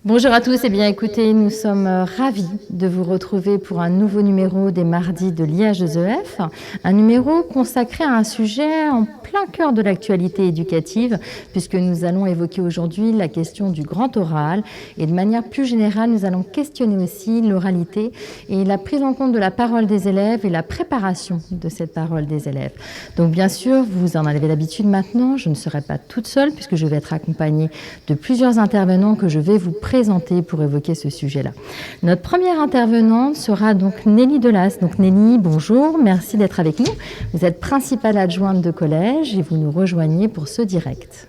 Bonjour à tous, et bien écoutez, nous sommes ravis de vous retrouver pour un nouveau numéro des mardis de l'IHESEF, un numéro consacré à un sujet en plein cœur de l'actualité éducative, puisque nous allons évoquer aujourd'hui la question du grand oral, et de manière plus générale, nous allons questionner aussi l'oralité et la prise en compte de la parole des élèves et la préparation de cette parole des élèves. Donc bien sûr, vous en avez l'habitude maintenant, je ne serai pas toute seule, puisque je vais être accompagnée de plusieurs intervenants que je vais vous présenter pour évoquer ce sujet-là. Notre première intervenante sera donc Nelly Delas. Donc Nelly, bonjour, merci d'être avec nous. Vous êtes principale adjointe de collège et vous nous rejoignez pour ce direct.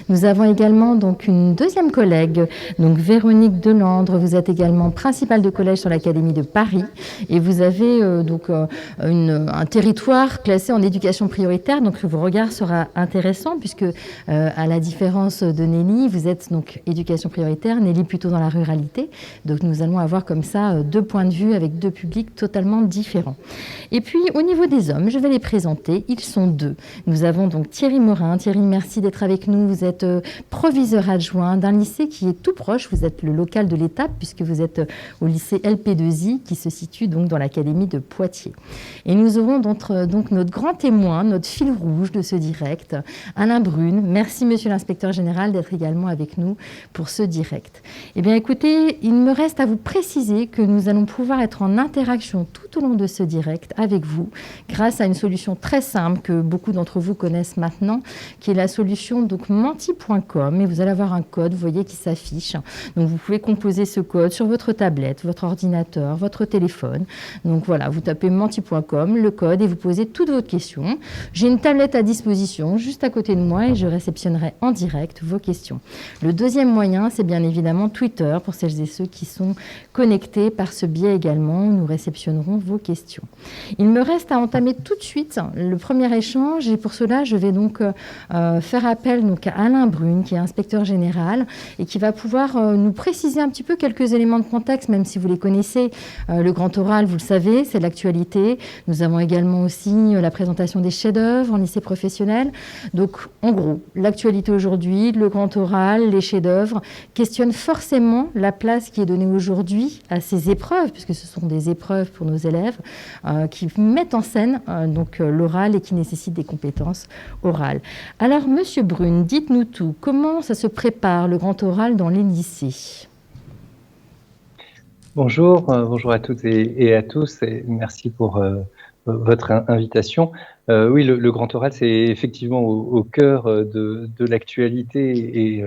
Nous avons également donc une deuxième collègue, donc Véronique Delandre. Vous êtes également principale de collège sur l'Académie de Paris et vous avez un territoire classé en éducation prioritaire. Donc vos regards sera intéressant puisque à la différence de Nelly, vous êtes donc éducation prioritaire, Nelly plutôt dans la ruralité. Donc nous allons avoir comme ça deux points de vue avec deux publics totalement différents. Et puis au niveau des hommes, je vais les présenter. Ils sont deux. Nous avons donc Thierry Morin. Thierry, merci d'être avec nous. Vous êtes proviseur adjoint d'un lycée qui est tout proche. Vous êtes le local de l'Étape puisque vous êtes au lycée LP2I qui se situe donc dans l'académie de Poitiers. Et nous aurons donc notre grand témoin, notre fil rouge de ce direct, Alain Brune. Merci monsieur l'inspecteur général d'être également avec nous pour ce direct. Eh bien écoutez, il me reste à vous préciser que nous allons pouvoir être en interaction tout au long de ce direct avec vous grâce à une solution très simple que beaucoup d'entre vous connaissent maintenant, qui est la solution donc menti.com, et vous allez avoir un code, vous voyez, qui s'affiche. Donc vous pouvez composer ce code sur votre tablette, votre ordinateur, votre téléphone. Donc voilà, vous tapez menti.com, le code, et vous posez toutes vos questions. J'ai une tablette à disposition juste à côté de moi et je réceptionnerai en direct vos questions. Le deuxième moyen, c'est bien évidemment Twitter, pour celles et ceux qui sont connectés par ce biais également. Nous réceptionnerons vos questions. Il me reste à entamer tout de suite le premier échange, et pour cela, je vais donc faire appel donc à Alain Brune, qui est inspecteur général et qui va pouvoir nous préciser un petit peu quelques éléments de contexte, même si vous les connaissez. Le grand oral, vous le savez, c'est l'actualité. Nous avons également aussi la présentation des chefs-d'œuvre en lycée professionnel. Donc, en gros, l'actualité aujourd'hui, le grand oral, les chefs-d'œuvre questionnent forcément la place qui est donnée aujourd'hui à ces épreuves, puisque ce sont des épreuves pour nos élèves qui mettent en scène l'oral et qui nécessitent des compétences orales. Alors, monsieur Brune, dites-nous tout. Comment ça se prépare, le grand oral, dans les lycées ? Bonjour, bonjour à toutes et à tous, et merci pour votre invitation. Oui, le grand oral, c'est effectivement au cœur de l'actualité et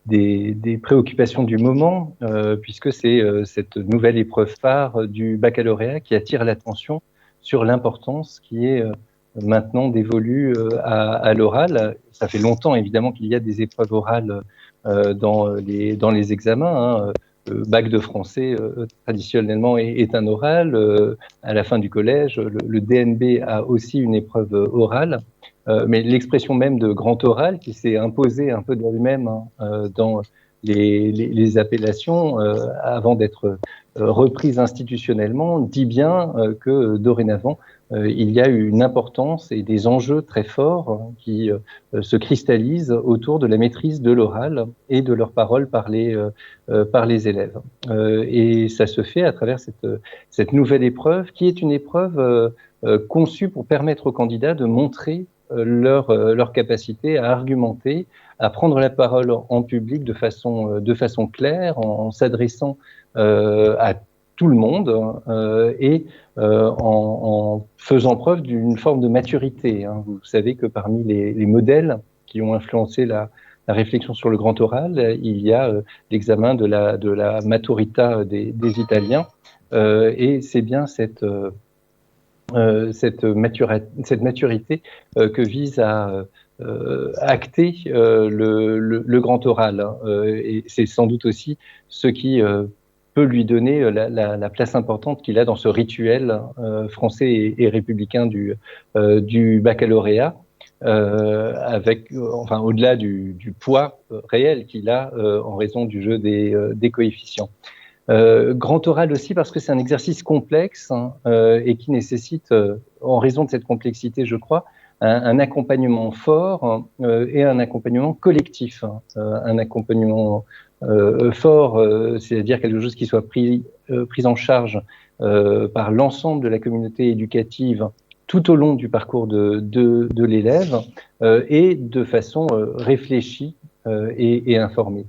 des préoccupations du moment, puisque c'est cette nouvelle épreuve phare du baccalauréat qui attire l'attention sur l'importance qui est maintenant dévolue à l'oral. Ça fait longtemps, évidemment, qu'il y a des épreuves orales dans les examens, hein. Le bac de français, traditionnellement, est un oral. À la fin du collège, le DNB a aussi une épreuve orale. Mais l'expression même de grand oral, qui s'est imposée un peu d'elle-même dans les appellations, avant d'être reprise institutionnellement, dit bien que dorénavant, il y a une importance et des enjeux très forts qui se cristallisent autour de la maîtrise de l'oral et de leur parole par les élèves. Et ça se fait à travers cette nouvelle épreuve, qui est une épreuve conçue pour permettre aux candidats de montrer leur capacité à argumenter, à prendre la parole en public de façon claire, en s'adressant à tout le monde et en faisant preuve d'une forme de maturité, hein. Vous savez que parmi les modèles qui ont influencé la réflexion sur le grand oral, il y a l'examen de la maturità des Italiens, et c'est bien cette maturité que vise à acter le grand oral, hein. Et c'est sans doute aussi ce qui peut lui donner la place importante qu'il a dans ce rituel français et républicain du baccalauréat, au-delà du poids réel qu'il a en raison du jeu des coefficients. Grand oral aussi parce que c'est un exercice complexe, hein, et qui nécessite, en raison de cette complexité, je crois, un accompagnement fort et un accompagnement collectif, hein, un accompagnement fort, c'est-à-dire quelque chose qui soit pris en charge par l'ensemble de la communauté éducative tout au long du parcours de l'élève et de façon réfléchie et informée.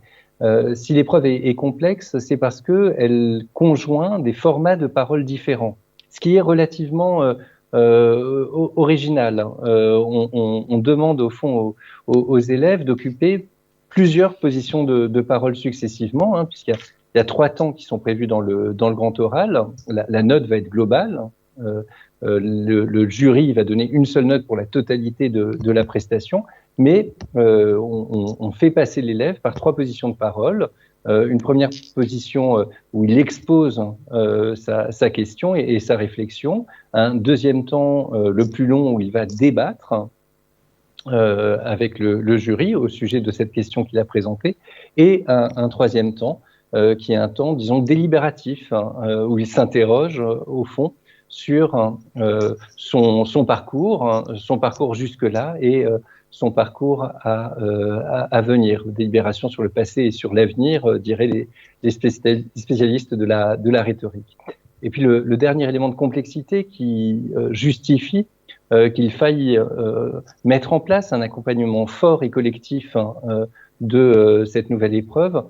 Si l'épreuve est complexe, c'est parce qu'elle conjoint des formats de parole différents, ce qui est relativement original. On demande au fond aux élèves d'occuper plusieurs positions de parole successivement, hein, puisqu'il y a 3 temps qui sont prévus dans le grand oral. La note va être globale. Le jury va donner une seule note pour la totalité de la prestation, mais on fait passer l'élève par 3 positions de parole. Une première position où il expose sa question et sa réflexion. Un deuxième temps, le plus long, où il va débattre avec le jury au sujet de cette question qu'il a présentée. Et un troisième temps, qui est un temps, disons, délibératif, hein, où il s'interroge, au fond, sur son parcours jusque-là et son parcours à venir. Délibération sur le passé et sur l'avenir, diraient les spécialistes de la rhétorique. Et puis le dernier élément de complexité qui justifie qu'il faille mettre en place un accompagnement fort et collectif de cette nouvelle épreuve,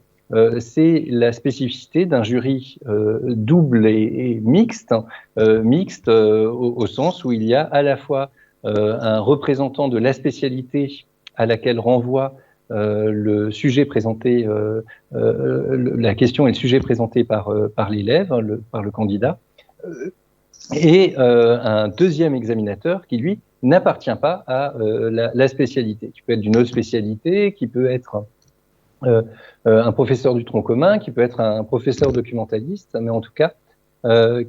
c'est la spécificité d'un jury double et mixte, au sens où il y a à la fois un représentant de la spécialité à laquelle renvoie le sujet présenté, la question et le sujet présenté par l'élève, par le candidat, et un deuxième examinateur qui, lui, n'appartient pas à la spécialité, qui peut être d'une autre spécialité, qui peut être un professeur du tronc commun, qui peut être un professeur documentaliste, mais en tout cas,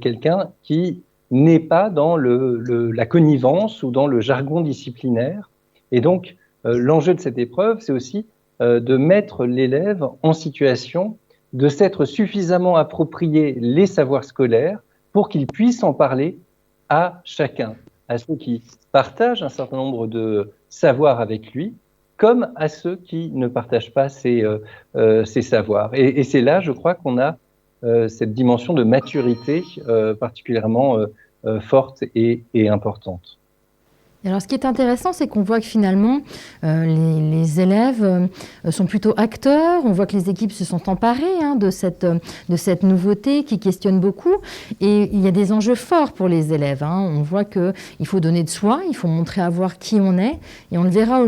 quelqu'un qui n'est pas dans la connivence ou dans le jargon disciplinaire. Et donc, l'enjeu de cette épreuve, c'est aussi de mettre l'élève en situation de s'être suffisamment approprié les savoirs scolaires pour qu'il puisse en parler à chacun, à ceux qui partagent un certain nombre de savoirs avec lui, comme à ceux qui ne partagent pas ces savoirs. Et c'est là, je crois, qu'on a cette dimension de maturité particulièrement forte et importante. Alors, ce qui est intéressant, c'est qu'on voit que finalement, les élèves sont plutôt acteurs. On voit que les équipes se sont emparées de cette nouveauté qui questionne beaucoup. Et il y a des enjeux forts pour les élèves. On voit qu'il faut donner de soi, il faut montrer à voir qui on est. Et on le verra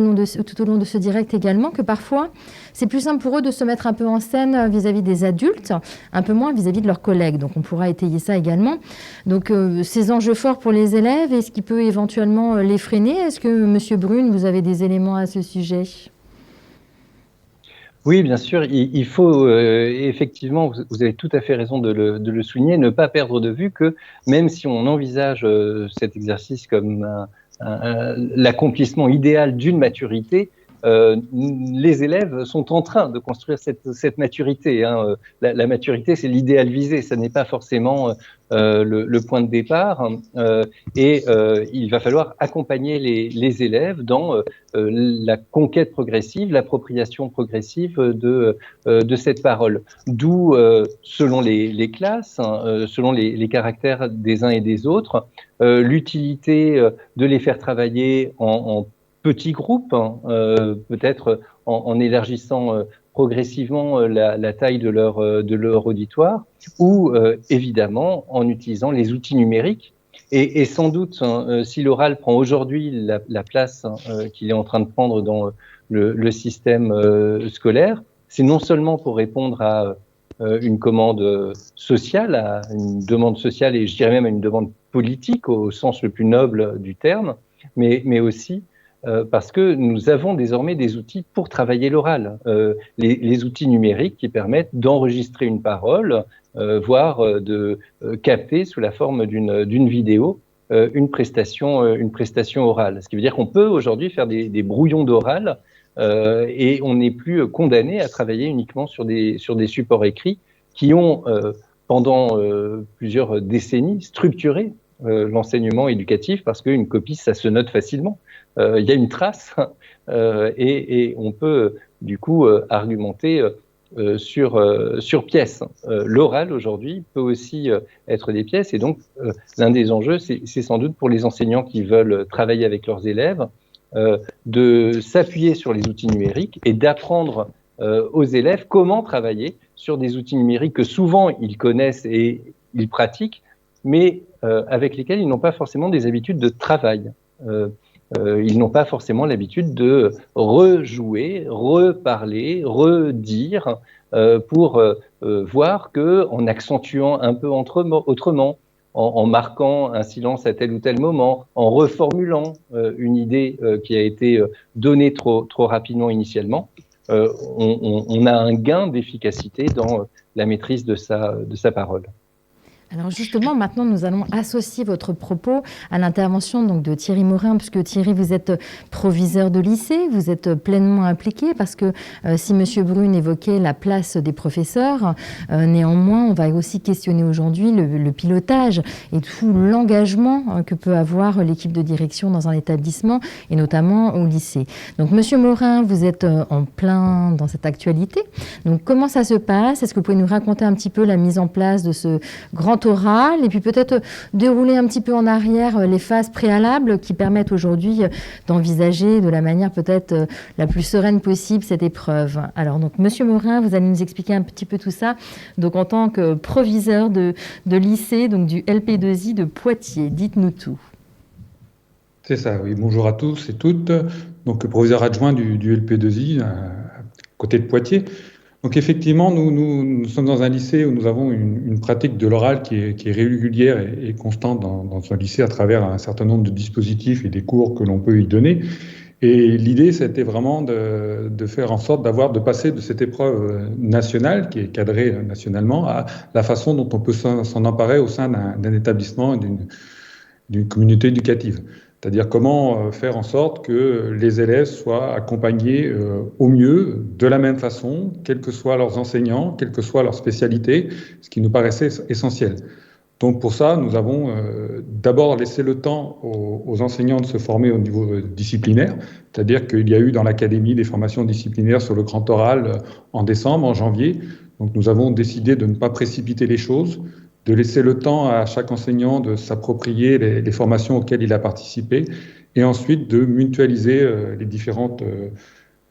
tout au long de ce direct également, que parfois, c'est plus simple pour eux de se mettre un peu en scène vis-à-vis des adultes, un peu moins vis-à-vis de leurs collègues. Donc, on pourra étayer ça également. Donc, ces enjeux forts pour les élèves, est-ce qui peut éventuellement les freiner? Est-ce que, Monsieur Brune, vous avez des éléments à ce sujet? Oui, bien sûr. Il faut effectivement, vous avez tout à fait raison de le souligner, ne pas perdre de vue que même si on envisage cet exercice comme l'accomplissement idéal d'une maturité, les élèves sont en train de construire cette maturité. La maturité, c'est l'idéal visé, ça n'est pas forcément le point de départ. Et il va falloir accompagner les élèves dans la conquête progressive, l'appropriation progressive de cette parole. D'où, selon les classes, selon les caractères des uns et des autres, l'utilité de les faire travailler en petits groupes, peut-être en élargissant progressivement la taille de leur auditoire, ou évidemment en utilisant les outils numériques. Et sans doute, si l'oral prend aujourd'hui la place qu'il est en train de prendre dans le système scolaire, c'est non seulement pour répondre à une commande sociale, à une demande sociale et je dirais même à une demande politique au sens le plus noble du terme, mais aussi parce que nous avons désormais des outils pour travailler l'oral, les outils numériques qui permettent d'enregistrer une parole, voire de capter sous la forme d'une vidéo une prestation orale. Ce qui veut dire qu'on peut aujourd'hui faire des brouillons d'oral et on n'est plus condamné à travailler uniquement sur des supports écrits qui ont, pendant plusieurs décennies, structuré l'enseignement éducatif parce qu'une copie, ça se note facilement. Il y a une trace et on peut du coup argumenter sur pièce. L'oral, aujourd'hui, peut aussi être des pièces. Et donc, l'un des enjeux, c'est sans doute pour les enseignants qui veulent travailler avec leurs élèves, de s'appuyer sur les outils numériques et d'apprendre aux élèves comment travailler sur des outils numériques que souvent ils connaissent et ils pratiquent, mais avec lesquels ils n'ont pas forcément des habitudes de travail. Ils n'ont pas forcément l'habitude de rejouer, reparler, redire pour voir que, en accentuant un peu autrement, en marquant un silence à tel ou tel moment, en reformulant une idée qui a été donnée trop rapidement initialement, on a un gain d'efficacité dans la maîtrise de sa parole. Alors justement, maintenant, nous allons associer votre propos à l'intervention donc de Thierry Morin, puisque Thierry, vous êtes proviseur de lycée, vous êtes pleinement impliqué, parce que si M. Brune évoquait la place des professeurs, néanmoins, on va aussi questionner aujourd'hui le pilotage et tout l'engagement que peut avoir l'équipe de direction dans un établissement, et notamment au lycée. Donc, M. Morin, vous êtes en plein dans cette actualité. Donc, comment ça se passe? Est-ce que vous pouvez nous raconter un petit peu la mise en place de ce grand oral, et puis peut-être dérouler un petit peu en arrière les phases préalables qui permettent aujourd'hui d'envisager de la manière peut-être la plus sereine possible cette épreuve. Alors donc Monsieur Morin, vous allez nous expliquer un petit peu tout ça, donc en tant que proviseur de lycée, donc du LP2I de Poitiers. Dites-nous tout. C'est ça, oui. Bonjour à tous et toutes. Donc proviseur adjoint du LP2I à côté de Poitiers. Donc effectivement, nous sommes dans un lycée où nous avons une pratique de l'oral qui est régulière et constante dans un lycée à travers un certain nombre de dispositifs et des cours que l'on peut y donner. Et l'idée, c'était vraiment de faire en sorte de passer de cette épreuve nationale, qui est cadrée nationalement, à la façon dont on peut s'en emparer au sein d'un établissement, d'une communauté éducative. C'est-à-dire comment faire en sorte que les élèves soient accompagnés au mieux, de la même façon, quels que soient leurs enseignants, quelle que soit leur spécialité, ce qui nous paraissait essentiel. Donc pour ça, nous avons d'abord laissé le temps aux enseignants de se former au niveau disciplinaire, c'est-à-dire qu'il y a eu dans l'académie des formations disciplinaires sur le grand oral en décembre, en janvier. Donc nous avons décidé de ne pas précipiter les choses, de laisser le temps à chaque enseignant de s'approprier les formations auxquelles il a participé, et ensuite de mutualiser les différentes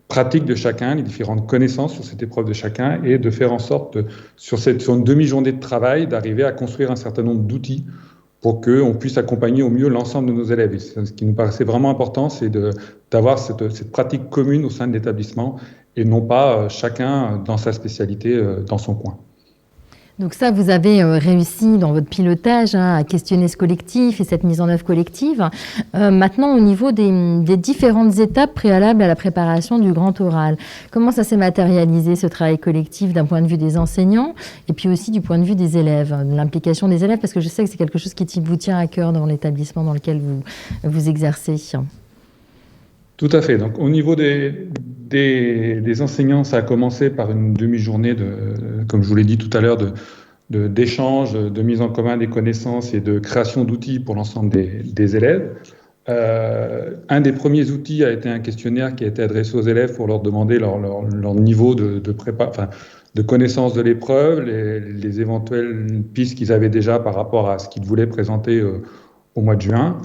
pratiques de chacun, les différentes connaissances sur cette épreuve de chacun, et de faire en sorte, sur une demi-journée de travail, d'arriver à construire un certain nombre d'outils pour qu'on puisse accompagner au mieux l'ensemble de nos élèves. Et ce qui nous paraissait vraiment important, c'est d'avoir cette pratique commune au sein de l'établissement, et non pas chacun dans sa spécialité, dans son coin. Donc ça, vous avez réussi dans votre pilotage à questionner ce collectif et cette mise en œuvre collective. Maintenant, au niveau des différentes étapes préalables à la préparation du grand oral, comment ça s'est matérialisé, ce travail collectif, d'un point de vue des enseignants et puis aussi du point de vue des élèves, de l'implication des élèves, parce que je sais que c'est quelque chose qui vous tient à cœur dans l'établissement dans lequel vous exercez. Tout à fait. Donc, au niveau des enseignants, ça a commencé par une demi-journée comme je vous l'ai dit tout à l'heure, d'échange, de mise en commun des connaissances et de création d'outils pour l'ensemble des élèves. Un des premiers outils a été un questionnaire qui a été adressé aux élèves pour leur demander leur niveau de connaissance de l'épreuve, les éventuelles pistes qu'ils avaient déjà par rapport à ce qu'ils voulaient présenter au mois de juin.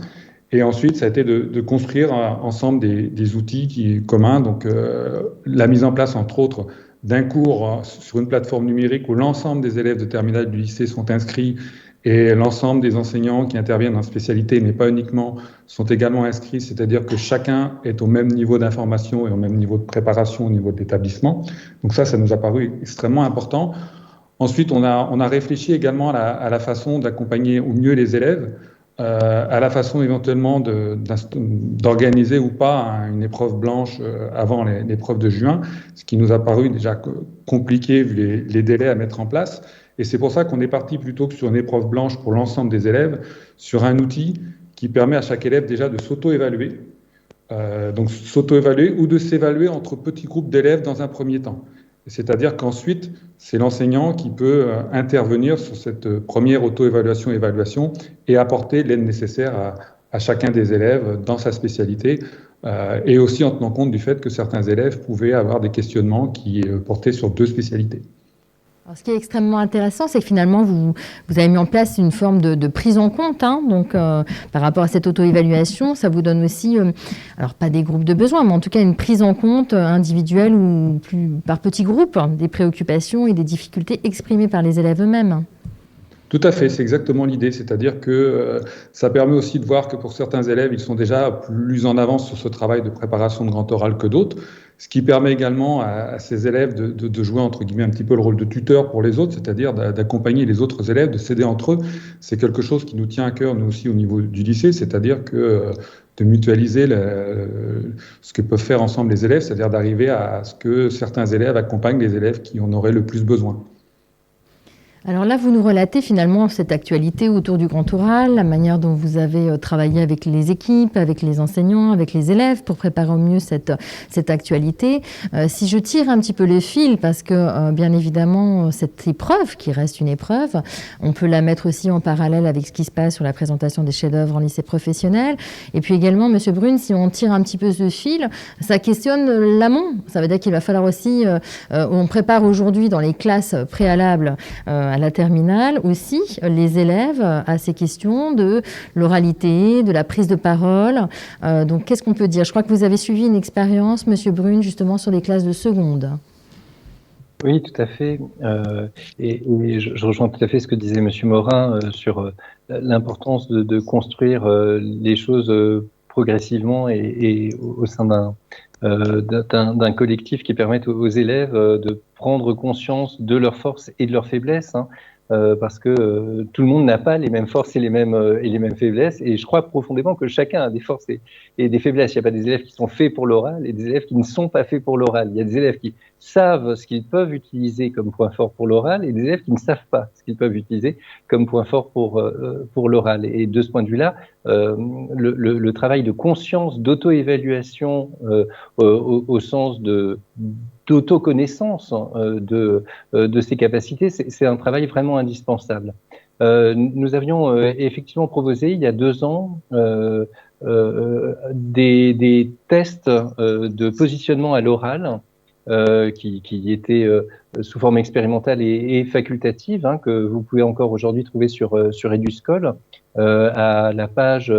Et ensuite, ça a été de construire ensemble des outils communs, donc la mise en place, entre autres, d'un cours sur une plateforme numérique où l'ensemble des élèves de terminale du lycée sont inscrits et l'ensemble des enseignants qui interviennent en spécialité, mais pas uniquement, sont également inscrits, c'est-à-dire que chacun est au même niveau d'information et au même niveau de préparation au niveau de l'établissement. Donc ça nous a paru extrêmement important. Ensuite, on a réfléchi également à la façon d'accompagner au mieux les élèves, à la façon éventuellement d'organiser ou pas une épreuve blanche avant l'épreuve de juin, ce qui nous a paru déjà compliqué vu les délais à mettre en place. Et c'est pour ça qu'on est parti plutôt que sur une épreuve blanche pour l'ensemble des élèves, sur un outil qui permet à chaque élève déjà de s'auto-évaluer, donc s'auto-évaluer ou de s'évaluer entre petits groupes d'élèves dans un premier temps. C'est-à-dire qu'ensuite, c'est l'enseignant qui peut intervenir sur cette première auto-évaluation et apporter l'aide nécessaire à à chacun des élèves dans sa spécialité, et aussi en tenant compte du fait que certains élèves pouvaient avoir des questionnements qui portaient sur 2 spécialités. Alors, ce qui est extrêmement intéressant, c'est que finalement, vous avez mis en place une forme de prise en compte. Donc, par rapport à cette auto-évaluation, ça vous donne aussi, alors pas des groupes de besoins, mais en tout cas une prise en compte individuelle ou par petits groupes des préoccupations et des difficultés exprimées par les élèves eux-mêmes. Tout à fait, c'est exactement l'idée, c'est-à-dire que ça permet aussi de voir que pour certains élèves, ils sont déjà plus en avance sur ce travail de préparation de grand oral que d'autres, ce qui permet également à ces élèves de jouer entre guillemets un petit peu le rôle de tuteur pour les autres, c'est-à-dire d'accompagner les autres élèves, de s'aider entre eux. C'est quelque chose qui nous tient à cœur, nous aussi, au niveau du lycée, c'est-à-dire que de mutualiser ce que peuvent faire ensemble les élèves, c'est-à-dire d'arriver à ce que certains élèves accompagnent les élèves qui en auraient le plus besoin. Alors là, vous nous relatez finalement cette actualité autour du grand oral, la manière dont vous avez travaillé avec les équipes, avec les enseignants, avec les élèves pour préparer au mieux cette actualité. Si je tire un petit peu le fil, parce que bien évidemment, cette épreuve, qui reste une épreuve, on peut la mettre aussi en parallèle avec ce qui se passe sur la présentation des chefs-d'œuvre en lycée professionnel. Et puis également, Monsieur Brune, si on tire un petit peu ce fil, ça questionne l'amont. Ça veut dire qu'il va falloir aussi, on prépare aujourd'hui dans les classes préalables à la terminale aussi les élèves à ces questions de l'oralité, de la prise de parole. Donc qu'est-ce qu'on peut dire? Je crois que vous avez suivi une expérience, Monsieur Brune, justement sur les classes de seconde. Oui, tout à fait. Et je rejoins tout à fait ce que disait Monsieur Morin sur l'importance de construire les choses progressivement et au sein d'un collectif qui permette aux élèves de prendre conscience de leurs forces et de leurs faiblesses, parce que tout le monde n'a pas les mêmes forces et les mêmes faiblesses, et je crois profondément que chacun a des forces et des faiblesses. Il n'y a pas des élèves qui sont faits pour l'oral et des élèves qui ne sont pas faits pour l'oral. Il y a des élèves qui savent ce qu'ils peuvent utiliser comme point fort pour l'oral et des élèves qui ne savent pas ce qu'ils peuvent utiliser comme point fort pour l'oral. Et de ce point de vue-là, le travail de conscience, d'auto-évaluation au sens d'autoconnaissance de ses capacités, c'est un travail vraiment indispensable. Nous avions effectivement proposé il y a 2 ans des tests de positionnement à l'oral qui étaient sous forme expérimentale et facultative, que vous pouvez encore aujourd'hui trouver sur Eduscol, à la page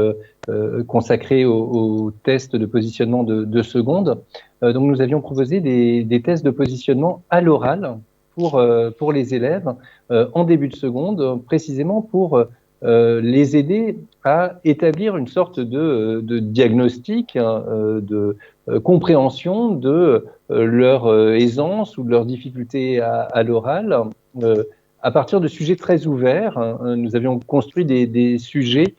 consacrée au test de positionnement de seconde. Donc nous avions proposé des tests de positionnement à l'oral pour les élèves en début de seconde, précisément pour les aider à établir une sorte de diagnostic, de compréhension de leur aisance ou de leur difficulté à l'oral, à partir de sujets très ouverts. Nous avions construit des sujets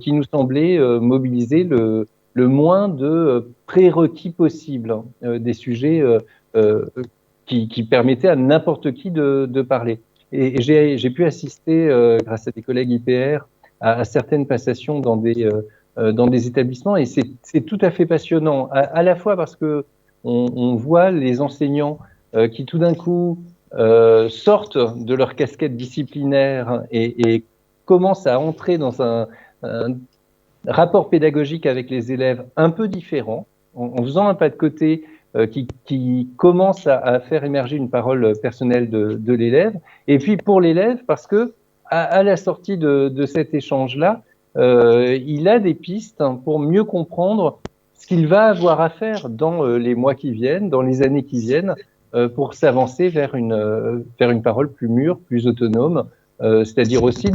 qui nous semblaient mobiliser le moins de prérequis possible, des sujets qui permettaient à n'importe qui de parler. Et j'ai pu assister, grâce à des collègues IPR, à certaines passations dans des établissements, et c'est tout à fait passionnant, à la fois parce que on voit les enseignants qui tout d'un coup sortent de leur casquette disciplinaire et commencent à entrer dans un rapport pédagogique avec les élèves un peu différent, en faisant un pas de côté qui commence à faire émerger une parole personnelle de l'élève. Et puis pour l'élève, parce que à la sortie de cet échange-là, il a des pistes pour mieux comprendre ce qu'il va avoir à faire dans les mois qui viennent, dans les années qui viennent, pour s'avancer vers une parole plus mûre, plus autonome, c'est-à-dire aussi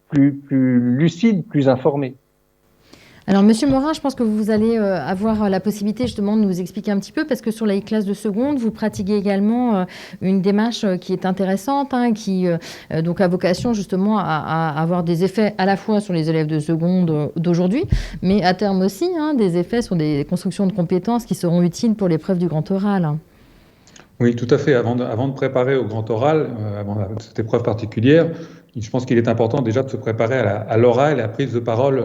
plus lucide, plus informée. Alors, Monsieur Morin, je pense que vous allez avoir la possibilité justement de nous expliquer un petit peu, parce que sur les classes de seconde, vous pratiquez également une démarche qui est intéressante, qui donc a vocation justement à avoir des effets à la fois sur les élèves de seconde d'aujourd'hui, mais à terme aussi des effets sur des constructions de compétences qui seront utiles pour l'épreuve du grand oral. Oui, tout à fait. Avant de préparer au grand oral, avant cette épreuve particulière, je pense qu'il est important déjà de se préparer à l'oral et à la prise de parole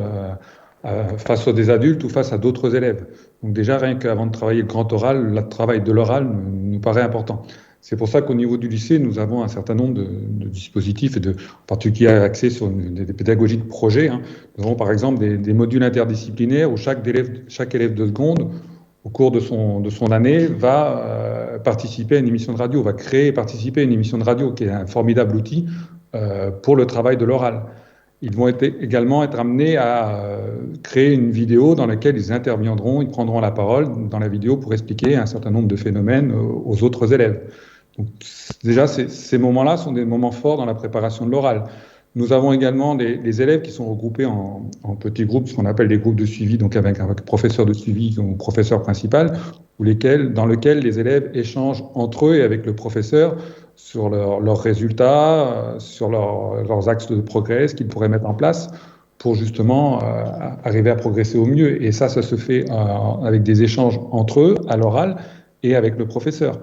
face à des adultes ou face à d'autres élèves. Donc déjà, rien qu'avant de travailler le grand oral, le travail de l'oral nous paraît important. C'est pour ça qu'au niveau du lycée, nous avons un certain nombre de dispositifs, en particulier axés sur des pédagogies de projet. Nous avons par exemple des modules interdisciplinaires où chaque élève de seconde, au cours de son année, va participer à une émission de radio, va créer et participer à une émission de radio, qui est un formidable outil pour le travail de l'oral. Ils vont également être amenés à créer une vidéo dans laquelle ils interviendront, ils prendront la parole dans la vidéo pour expliquer un certain nombre de phénomènes aux autres élèves. Donc, déjà, ces moments-là sont des moments forts dans la préparation de l'oral. Nous avons également des élèves qui sont regroupés en petits groupes, ce qu'on appelle des groupes de suivi, donc avec un professeur de suivi ou professeur principal, dans lequel les élèves échangent entre eux et avec le professeur sur leurs résultats, sur leurs axes de progrès, ce qu'ils pourraient mettre en place pour justement arriver à progresser au mieux. Et ça se fait avec des échanges entre eux, à l'oral, et avec le professeur.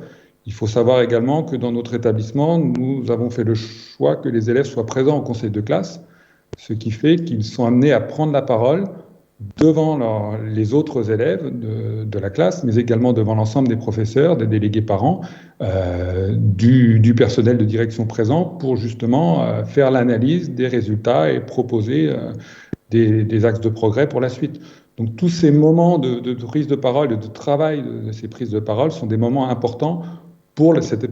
Il faut savoir également que dans notre établissement, nous avons fait le choix que les élèves soient présents au conseil de classe, ce qui fait qu'ils sont amenés à prendre la parole devant les autres élèves de la classe, mais également devant l'ensemble des professeurs, des délégués parents, du personnel de direction présent pour justement faire l'analyse des résultats et proposer des axes de progrès pour la suite. Donc tous ces moments de prise de parole et de travail de ces prises de parole sont des moments importants pour cette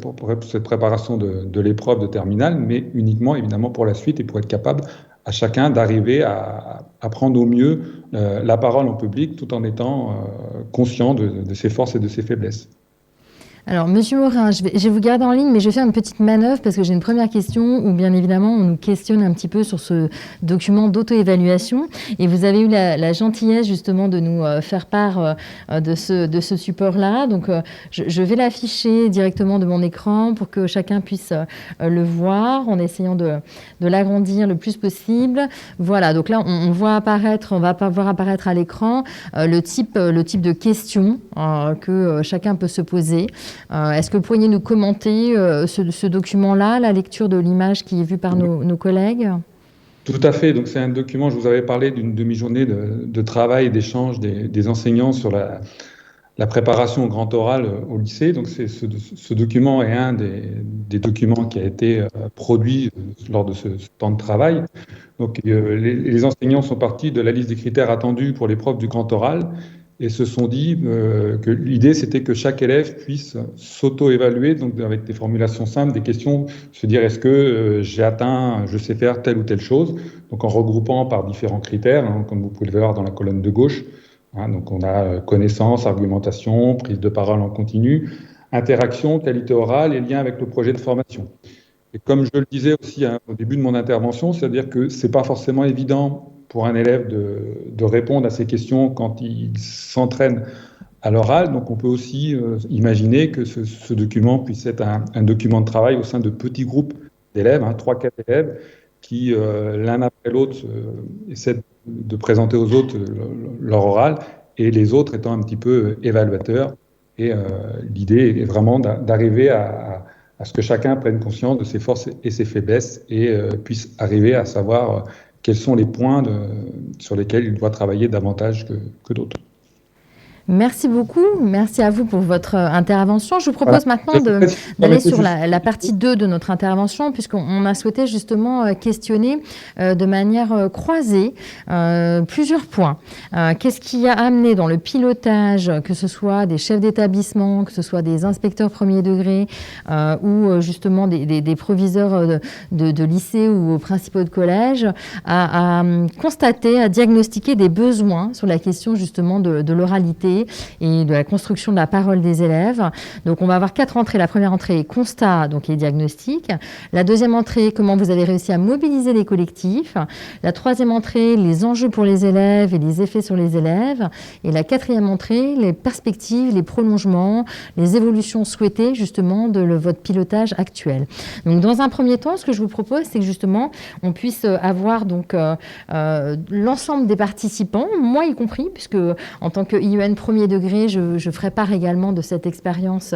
préparation de l'épreuve de terminale, mais uniquement évidemment pour la suite et pour être capable à chacun d'arriver à prendre au mieux la parole en public tout en étant conscient de ses forces et de ses faiblesses. Alors, Monsieur Morin, je vais vous garder en ligne, mais je vais faire une petite manœuvre parce que j'ai une première question où, bien évidemment, on nous questionne un petit peu sur ce document d'auto-évaluation. Et vous avez eu la gentillesse, justement, de nous faire part de ce support-là. Donc, je vais l'afficher directement de mon écran pour que chacun puisse le voir en essayant de l'agrandir le plus possible. Voilà, donc là, on va voir apparaître à l'écran le type de questions que chacun peut se poser. Est-ce que vous pourriez nous commenter ce document-là, la lecture de l'image qui est vue par nos collègues ? Tout à fait. Donc, c'est un document, je vous avais parlé d'une demi-journée de travail et d'échange des enseignants sur la préparation au grand oral au lycée. Donc, ce document est un des documents qui a été produit lors de ce temps de travail. Donc, les enseignants sont partis de la liste des critères attendus pour l'épreuve du grand oral et se sont dit que l'idée, c'était que chaque élève puisse s'auto-évaluer, donc avec des formulations simples, des questions, se dire est-ce que je sais faire telle ou telle chose, donc en regroupant par différents critères, comme vous pouvez le voir dans la colonne de gauche. Donc on a connaissance, argumentation, prise de parole en continu, interaction, qualité orale et lien avec le projet de formation. Et comme je le disais aussi au début de mon intervention, c'est-à-dire que c'est pas forcément évident pour un élève de répondre à ces questions quand il s'entraîne à l'oral. Donc on peut aussi imaginer que ce document puisse être un document de travail au sein de petits groupes d'élèves, 3-4 élèves, qui l'un après l'autre essaient de présenter aux autres leur oral, et les autres étant un petit peu évaluateurs. Et l'idée est vraiment d'arriver à ce que chacun prenne conscience de ses forces et ses faiblesses et puisse arriver à savoir quels sont les points sur lesquels il doit travailler davantage que d'autres. Merci beaucoup. Merci à vous pour votre intervention. Je vous propose maintenant d'aller sur la partie 2 de notre intervention, puisqu'on a souhaité justement questionner de manière croisée plusieurs points. Qu'est-ce qui a amené dans le pilotage, que ce soit des chefs d'établissement, que ce soit des inspecteurs premier degré ou justement des proviseurs de lycée ou principaux de collège, à constater, à diagnostiquer des besoins sur la question justement de l'oralité et de la construction de la parole des élèves. Donc on va avoir 4 entrées. La première entrée, constat, donc et diagnostic. La deuxième entrée, comment vous avez réussi à mobiliser les collectifs. La troisième entrée, les enjeux pour les élèves et les effets sur les élèves. Et la quatrième entrée, les perspectives, les prolongements, les évolutions souhaitées justement de votre pilotage actuel. Donc dans un premier temps, ce que je vous propose, c'est que justement on puisse avoir donc l'ensemble des participants, moi y compris, puisque en tant que IEN Pro premier degré, je ferai part également de cette expérience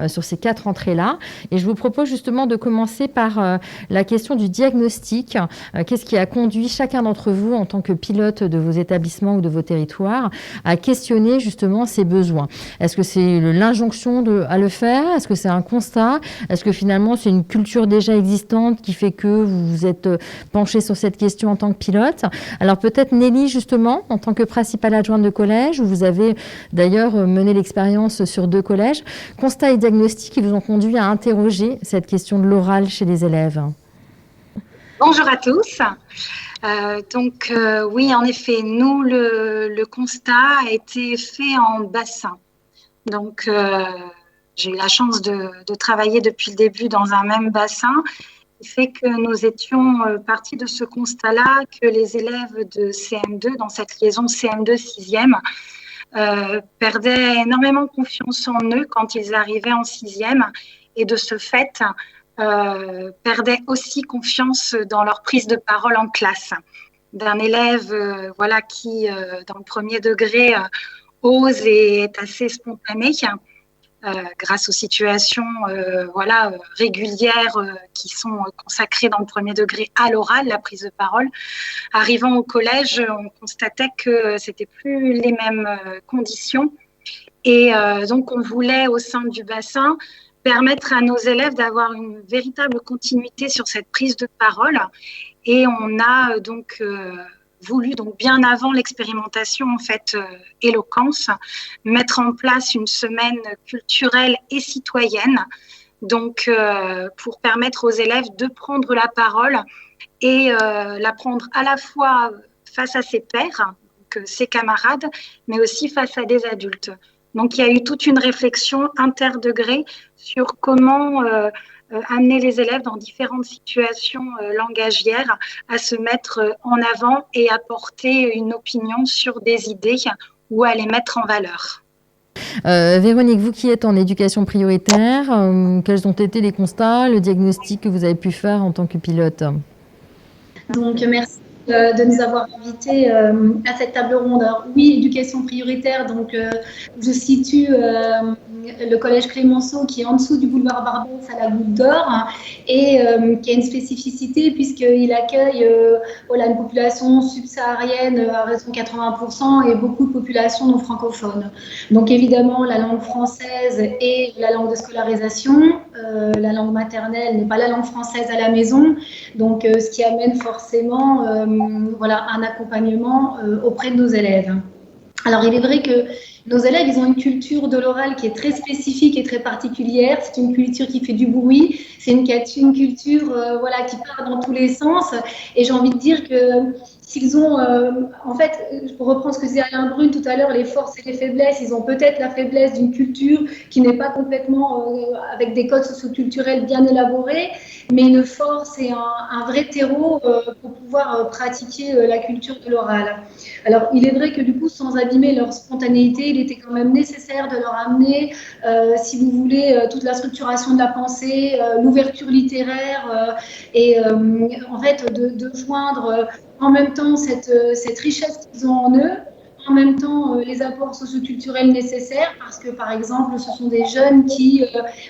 sur ces 4 entrées-là. Et je vous propose justement de commencer par la question du diagnostic. Qu'est-ce qui a conduit chacun d'entre vous, en tant que pilote de vos établissements ou de vos territoires, à questionner justement ces besoins? Est-ce que c'est l'injonction à le faire? Est-ce que c'est un constat? Est-ce que finalement c'est une culture déjà existante qui fait que vous vous êtes penché sur cette question en tant que pilote? Alors peut-être Nelly, justement, en tant que principale adjointe de collège, où vous avez d'ailleurs mené l'expérience sur 2 collèges, constats et diagnostics qui vous ont conduit à interroger cette question de l'oral chez les élèves. Bonjour à tous. Oui, en effet, nous, le constat a été fait en bassin. Donc, j'ai eu la chance de travailler depuis le début dans un même bassin, qui fait que nous étions partis de ce constat-là, que les élèves de CM2, dans cette liaison CM2 6e, perdaient énormément confiance en eux quand ils arrivaient en 6e, et de ce fait, perdaient aussi confiance dans leur prise de parole en classe. D'un élève qui, dans le premier degré, ose et est assez spontané, grâce aux situations régulières qui sont consacrées dans le premier degré à l'oral, la prise de parole. Arrivant au collège, on constatait que c'était plus les mêmes conditions. Et donc, on voulait, au sein du bassin, permettre à nos élèves d'avoir une véritable continuité sur cette prise de parole. Et on a voulu, bien avant l'expérimentation éloquence, mettre en place une semaine culturelle et citoyenne, pour permettre aux élèves de prendre la parole et la prendre à la fois face à ses pairs, ses camarades, mais aussi face à des adultes. Donc, il y a eu toute une réflexion interdegré sur comment amener les élèves dans différentes situations langagières à se mettre en avant et apporter une opinion sur des idées ou à les mettre en valeur. Véronique, vous qui êtes en éducation prioritaire, quels ont été les constats, le diagnostic que vous avez pu faire en tant que pilote? Donc, merci de nous avoir invités à cette table ronde. Alors, oui, éducation prioritaire, je situe le collège Clémenceau qui est en dessous du boulevard Barbès à la Goutte d'Or et qui a une spécificité puisqu'il accueille une population subsaharienne à raison de 80% et beaucoup de populations non francophones. Donc évidemment, la langue française est la langue de scolarisation. La langue maternelle n'est pas la langue française à la maison, donc ce qui amène forcément un accompagnement auprès de nos élèves. Alors il est vrai que nos élèves, ils ont une culture de l'oral qui est très spécifique et très particulière. C'est une culture qui fait du bruit, c'est une culture qui part dans tous les sens. Et j'ai envie de dire que s'ils ont, pour reprendre ce que disait Alain Brune tout à l'heure, les forces et les faiblesses, ils ont peut-être la faiblesse d'une culture qui n'est pas complètement avec des codes socioculturels bien élaborés, mais une force et un vrai terreau pour pouvoir pratiquer la culture de l'oral. Alors, il est vrai que du coup, sans abîmer leur spontanéité, il était quand même nécessaire de leur amener, si vous voulez, toute la structuration de la pensée, l'ouverture littéraire de joindre en même temps cette richesse qu'ils ont en eux, en même temps les apports socioculturels nécessaires, parce que par exemple ce sont des jeunes qui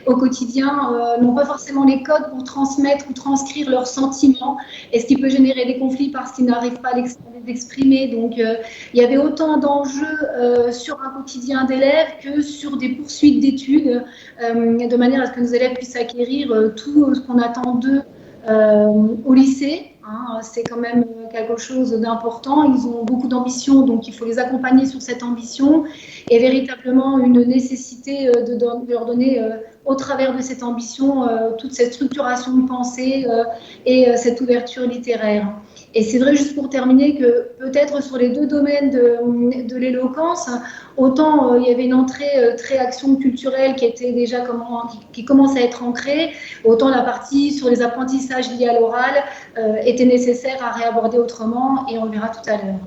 au quotidien n'ont pas forcément les codes pour transmettre ou transcrire leurs sentiments, et ce qui peut générer des conflits parce qu'ils n'arrivent pas à l'exprimer. Donc il y avait autant d'enjeux sur un quotidien d'élèves que sur des poursuites d'études, de manière à ce que nos élèves puissent acquérir tout ce qu'on attend d'eux au lycée. C'est quand même quelque chose d'important. Ils ont beaucoup d'ambition, donc il faut les accompagner sur cette ambition, et véritablement une nécessité de leur donner, au travers de cette ambition, toute cette structuration de pensée et cette ouverture littéraire. Et c'est vrai, juste pour terminer, que peut-être sur les 2 domaines de l'éloquence, autant il y avait une entrée très action culturelle qui était déjà qui commence à être ancrée, autant la partie sur les apprentissages liés à l'oral était nécessaire à réaborder autrement, et on le verra tout à l'heure.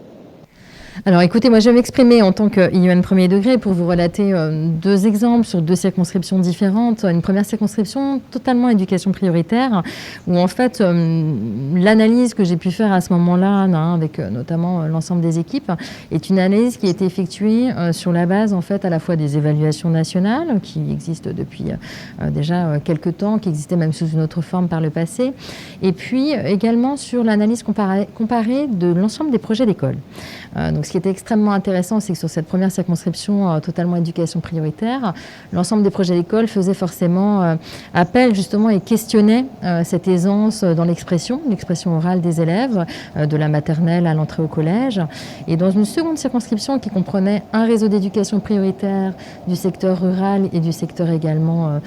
Alors écoutez, moi je vais m'exprimer en tant qu'IUN premier degré pour vous relater deux exemples sur deux circonscriptions différentes. Une première circonscription totalement éducation prioritaire, où en fait l'analyse que j'ai pu faire à ce moment-là, avec notamment l'ensemble des équipes, est une analyse qui a été effectuée sur la base en fait à la fois des évaluations nationales qui existent depuis déjà quelques temps, qui existaient même sous une autre forme par le passé, et puis également sur l'analyse comparée de l'ensemble des projets d'école. Donc, ce qui était extrêmement intéressant, c'est que sur cette première circonscription totalement éducation prioritaire, l'ensemble des projets d'école faisaient forcément appel justement et questionnait cette aisance dans l'expression orale des élèves, de la maternelle à l'entrée au collège. Et dans une seconde circonscription qui comprenait un réseau d'éducation prioritaire du secteur rural et du secteur également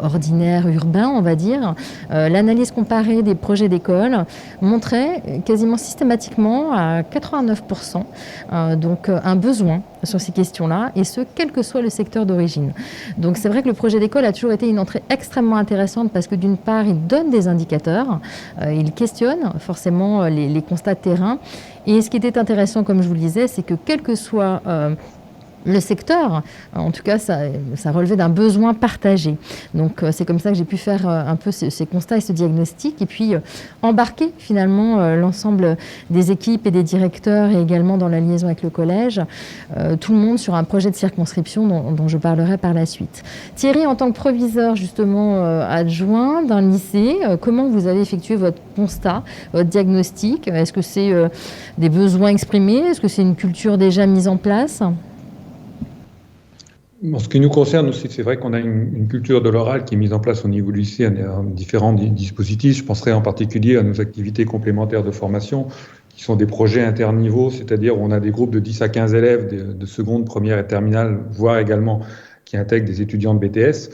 ordinaire, urbain, on va dire, l'analyse comparée des projets d'école montrait quasiment systématiquement à 89% donc un besoin sur ces questions-là, et ce, quel que soit le secteur d'origine. Donc c'est vrai que le projet d'école a toujours été une entrée extrêmement intéressante parce que d'une part, il donne des indicateurs, il questionne forcément les constats de terrain, et ce qui était intéressant, comme je vous le disais, c'est que quel que soit le secteur, en tout cas, ça relevait d'un besoin partagé. Donc, c'est comme ça que j'ai pu faire un peu ces constats et ce diagnostic, et puis embarquer finalement l'ensemble des équipes et des directeurs, et également dans la liaison avec le collège, tout le monde sur un projet de circonscription dont je parlerai par la suite. Thierry, en tant que proviseur justement adjoint d'un lycée, comment vous avez effectué votre constat, votre diagnostic? Est-ce que c'est des besoins exprimés? Est-ce que c'est une culture déjà mise en place? En ce qui nous concerne aussi, c'est vrai qu'on a une culture de l'oral qui est mise en place au niveau du lycée, différents dispositifs. Je penserai en particulier à nos activités complémentaires de formation, qui sont des projets interniveaux, c'est-à-dire où on a des groupes de 10 à 15 élèves de seconde, première et terminale, voire également qui intègrent des étudiants de BTS.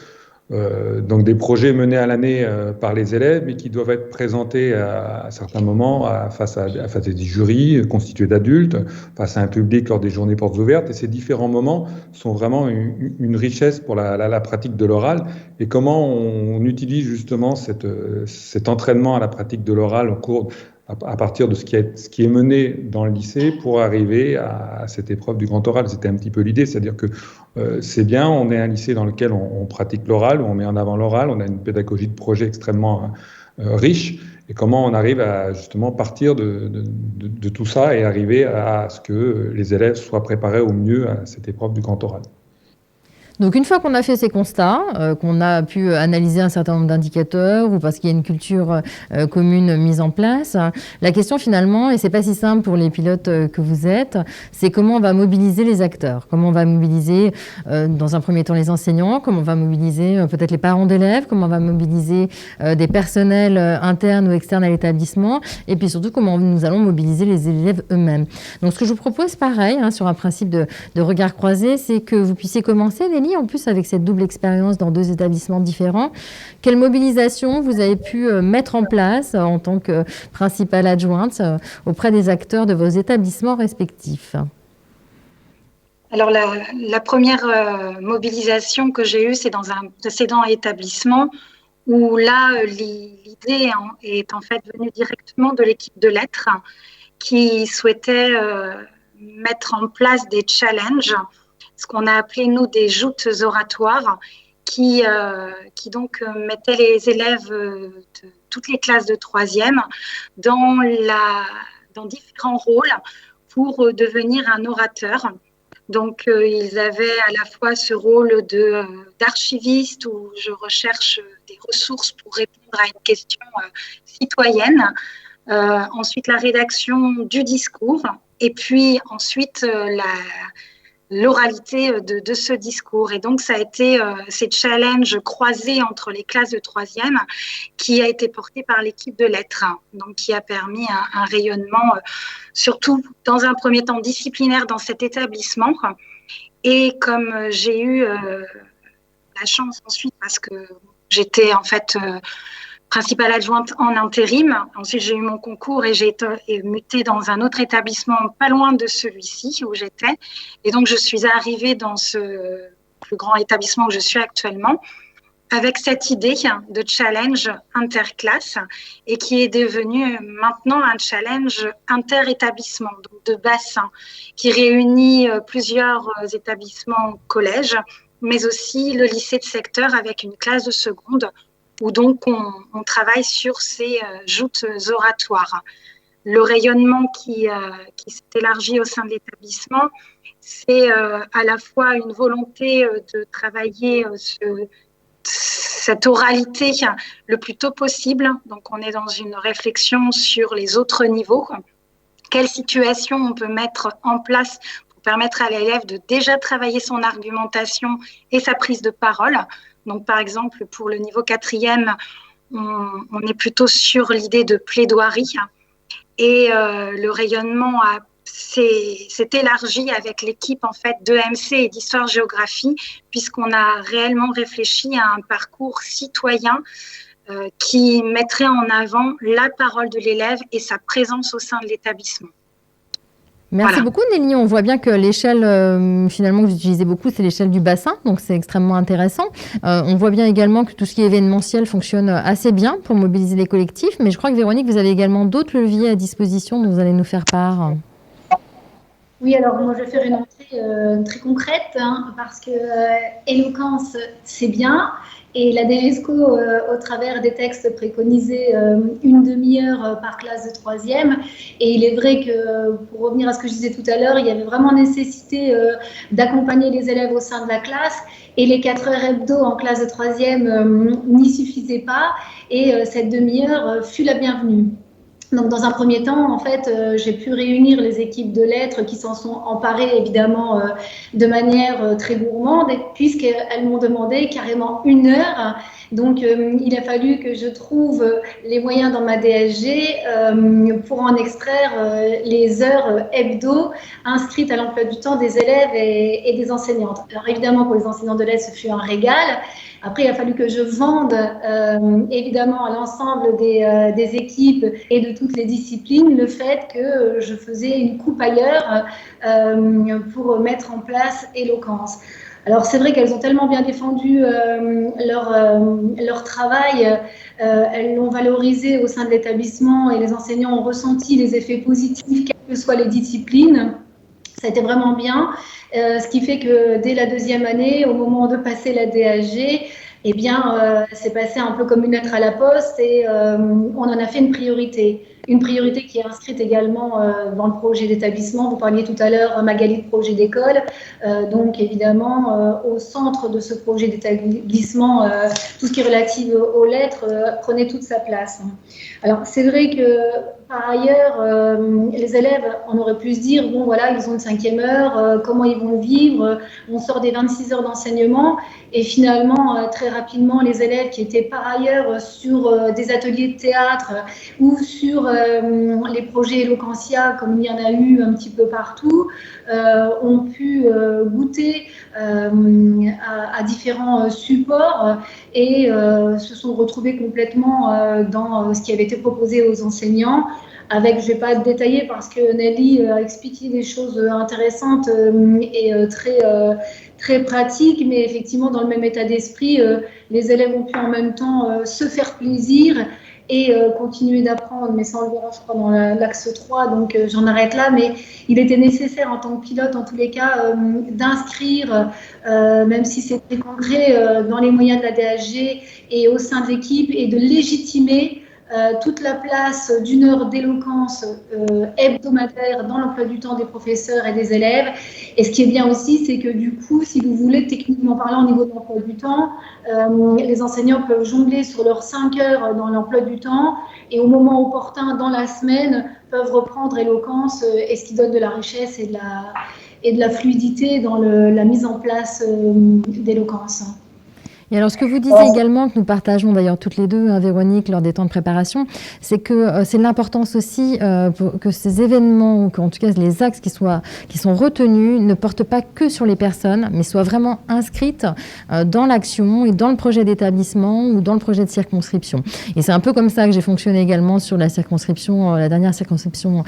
Donc des projets menés à l'année par les élèves, mais qui doivent être présentés à certains moments face à des jurys constitués d'adultes, face à un public lors des journées portes ouvertes. Et ces différents moments sont vraiment une richesse pour la pratique de l'oral. Et comment on utilise justement cet entraînement à la pratique de l'oral au cours à partir de ce qui est mené dans le lycée pour arriver à cette épreuve du grand oral. C'était un petit peu l'idée, c'est-à-dire que c'est bien, on est un lycée dans lequel on pratique l'oral, où on met en avant l'oral, on a une pédagogie de projet extrêmement riche, et comment on arrive à justement partir de tout ça et arriver à ce que les élèves soient préparés au mieux à cette épreuve du grand oral. Donc une fois qu'on a fait ces constats, qu'on a pu analyser un certain nombre d'indicateurs ou parce qu'il y a une culture commune mise en place, la question finalement, et c'est pas si simple pour les pilotes que vous êtes, c'est comment on va mobiliser les acteurs, comment on va mobiliser dans un premier temps les enseignants, comment on va mobiliser peut-être les parents d'élèves, comment on va mobiliser des personnels internes ou externes à l'établissement, et puis surtout comment nous allons mobiliser les élèves eux-mêmes. Donc ce que je vous propose, pareil, sur un principe de regard croisé, c'est que vous puissiez commencer, Nelly, en plus avec cette double expérience dans deux établissements différents. Quelle mobilisation vous avez pu mettre en place en tant que principale adjointe auprès des acteurs de vos établissements respectifs? Alors la première mobilisation que j'ai eue, c'est dans un précédent établissement où là, l'idée est en fait venue directement de l'équipe de lettres qui souhaitait mettre en place des challenges, ce qu'on a appelé, nous, des joutes oratoires, qui donc mettaient les élèves de toutes les classes de 3e dans différents rôles pour devenir un orateur. Donc, ils avaient à la fois ce rôle d'archiviste où je recherche des ressources pour répondre à une question citoyenne, ensuite la rédaction du discours, et puis ensuite l'oralité de ce discours. Et donc, ça a été ces challenges croisés entre les classes de 3e qui a été porté par l'équipe de lettres, donc qui a permis un rayonnement, surtout dans un premier temps disciplinaire dans cet établissement. Et comme j'ai eu la chance ensuite, parce que j'étais en fait principale adjointe en intérim. Ensuite, j'ai eu mon concours et j'ai été mutée dans un autre établissement pas loin de celui-ci où j'étais. Et donc, je suis arrivée dans ce plus grand établissement où je suis actuellement avec cette idée de challenge interclasse et qui est devenu maintenant un challenge inter-établissement, donc de bassin, qui réunit plusieurs établissements collèges, mais aussi le lycée de secteur avec une classe de seconde où donc on travaille sur ces joutes oratoires. Le rayonnement qui s'est élargi au sein de l'établissement, c'est à la fois une volonté de travailler cette oralité le plus tôt possible. Donc, on est dans une réflexion sur les autres niveaux. Quelle situation on peut mettre en place pour permettre à l'élève de déjà travailler son argumentation et sa prise de parole. Donc, par exemple, pour le niveau 4e, on est plutôt sur l'idée de plaidoirie. Et le rayonnement s'est élargi avec l'équipe en fait d'EMC et d'histoire-géographie, puisqu'on a réellement réfléchi à un parcours citoyen qui mettrait en avant la parole de l'élève et sa présence au sein de l'établissement. Merci beaucoup Nelly. On voit bien que l'échelle finalement que vous utilisez beaucoup, c'est l'échelle du bassin, donc c'est extrêmement intéressant. On voit bien également que tout ce qui est événementiel fonctionne assez bien pour mobiliser les collectifs, mais je crois que Véronique, vous avez également d'autres leviers à disposition dont vous allez nous faire part. Oui, alors moi je vais faire une entrée très concrète parce que éloquence c'est bien et la DGESCO au travers des textes préconisait une demi-heure par classe de 3e et il est vrai que pour revenir à ce que je disais tout à l'heure, il y avait vraiment nécessité d'accompagner les élèves au sein de la classe et les 4 heures hebdo en classe de 3e n'y suffisaient pas et cette demi-heure fut la bienvenue. Donc, dans un premier temps, en fait, j'ai pu réunir les équipes de lettres qui s'en sont emparées, évidemment, de manière très gourmande, puisqu'elles m'ont demandé carrément 1 heure. Donc, il a fallu que je trouve les moyens dans ma DSG pour en extraire les heures hebdo inscrites à l'emploi du temps des élèves et des enseignantes. Alors, évidemment, pour les enseignants de lettres, ce fut un régal. Après, il a fallu que je vende évidemment à l'ensemble des équipes et de toutes les disciplines le fait que je faisais une coupe ailleurs pour mettre en place éloquence. Alors c'est vrai qu'elles ont tellement bien défendu leur travail, elles l'ont valorisé au sein de l'établissement et les enseignants ont ressenti les effets positifs quelles que soient les disciplines. Ça a été vraiment bien, ce qui fait que dès la 2e année, au moment de passer la DAG, eh bien, c'est passé un peu comme une lettre à la poste et on en a fait une priorité. Une priorité qui est inscrite également dans le projet d'établissement. Vous parliez tout à l'heure, Magali, de projet d'école. Donc, évidemment, au centre de ce projet d'établissement, tout ce qui est relatif aux lettres prenait toute sa place. Alors, c'est vrai que, par ailleurs, les élèves, on aurait pu se dire, bon, voilà, ils ont une 5e heure, comment ils vont vivre? On sort des 26 heures d'enseignement. Et finalement, très rapidement, les élèves qui étaient par ailleurs sur des ateliers de théâtre ou sur les projets Eloquentia, comme il y en a eu un petit peu partout, ont pu goûter à différents supports et se sont retrouvés complètement dans ce qui avait été proposé aux enseignants. Avec, je ne vais pas détailler parce que Nelly a expliqué des choses intéressantes et très pratiques, mais effectivement, dans le même état d'esprit, les élèves ont pu en même temps se faire plaisir et continuer d'apprendre, mais ça on le verra, je crois, dans l'axe 3, donc j'en arrête là, mais il était nécessaire en tant que pilote, en tous les cas, d'inscrire, même si c'est très concret, dans les moyens de la DHG et au sein de l'équipe, et de légitimer toute la place d'1 heure d'éloquence hebdomadaire dans l'emploi du temps des professeurs et des élèves. Et ce qui est bien aussi, c'est que du coup, si vous voulez, techniquement parlant, au niveau de l'emploi du temps, les enseignants peuvent jongler sur leurs 5 heures dans l'emploi du temps et au moment opportun dans la semaine peuvent reprendre éloquence et ce qui donne de la richesse et de la fluidité dans la mise en place d'éloquence. Et alors, ce que vous disiez également, que nous partageons d'ailleurs toutes les deux, hein, Véronique, lors des temps de préparation, c'est que c'est l'importance aussi que ces événements, ou qu'en tout cas les axes qui sont retenus, ne portent pas que sur les personnes, mais soient vraiment inscrites dans l'action et dans le projet d'établissement ou dans le projet de circonscription. Et c'est un peu comme ça que j'ai fonctionné également sur la circonscription, la dernière circonscription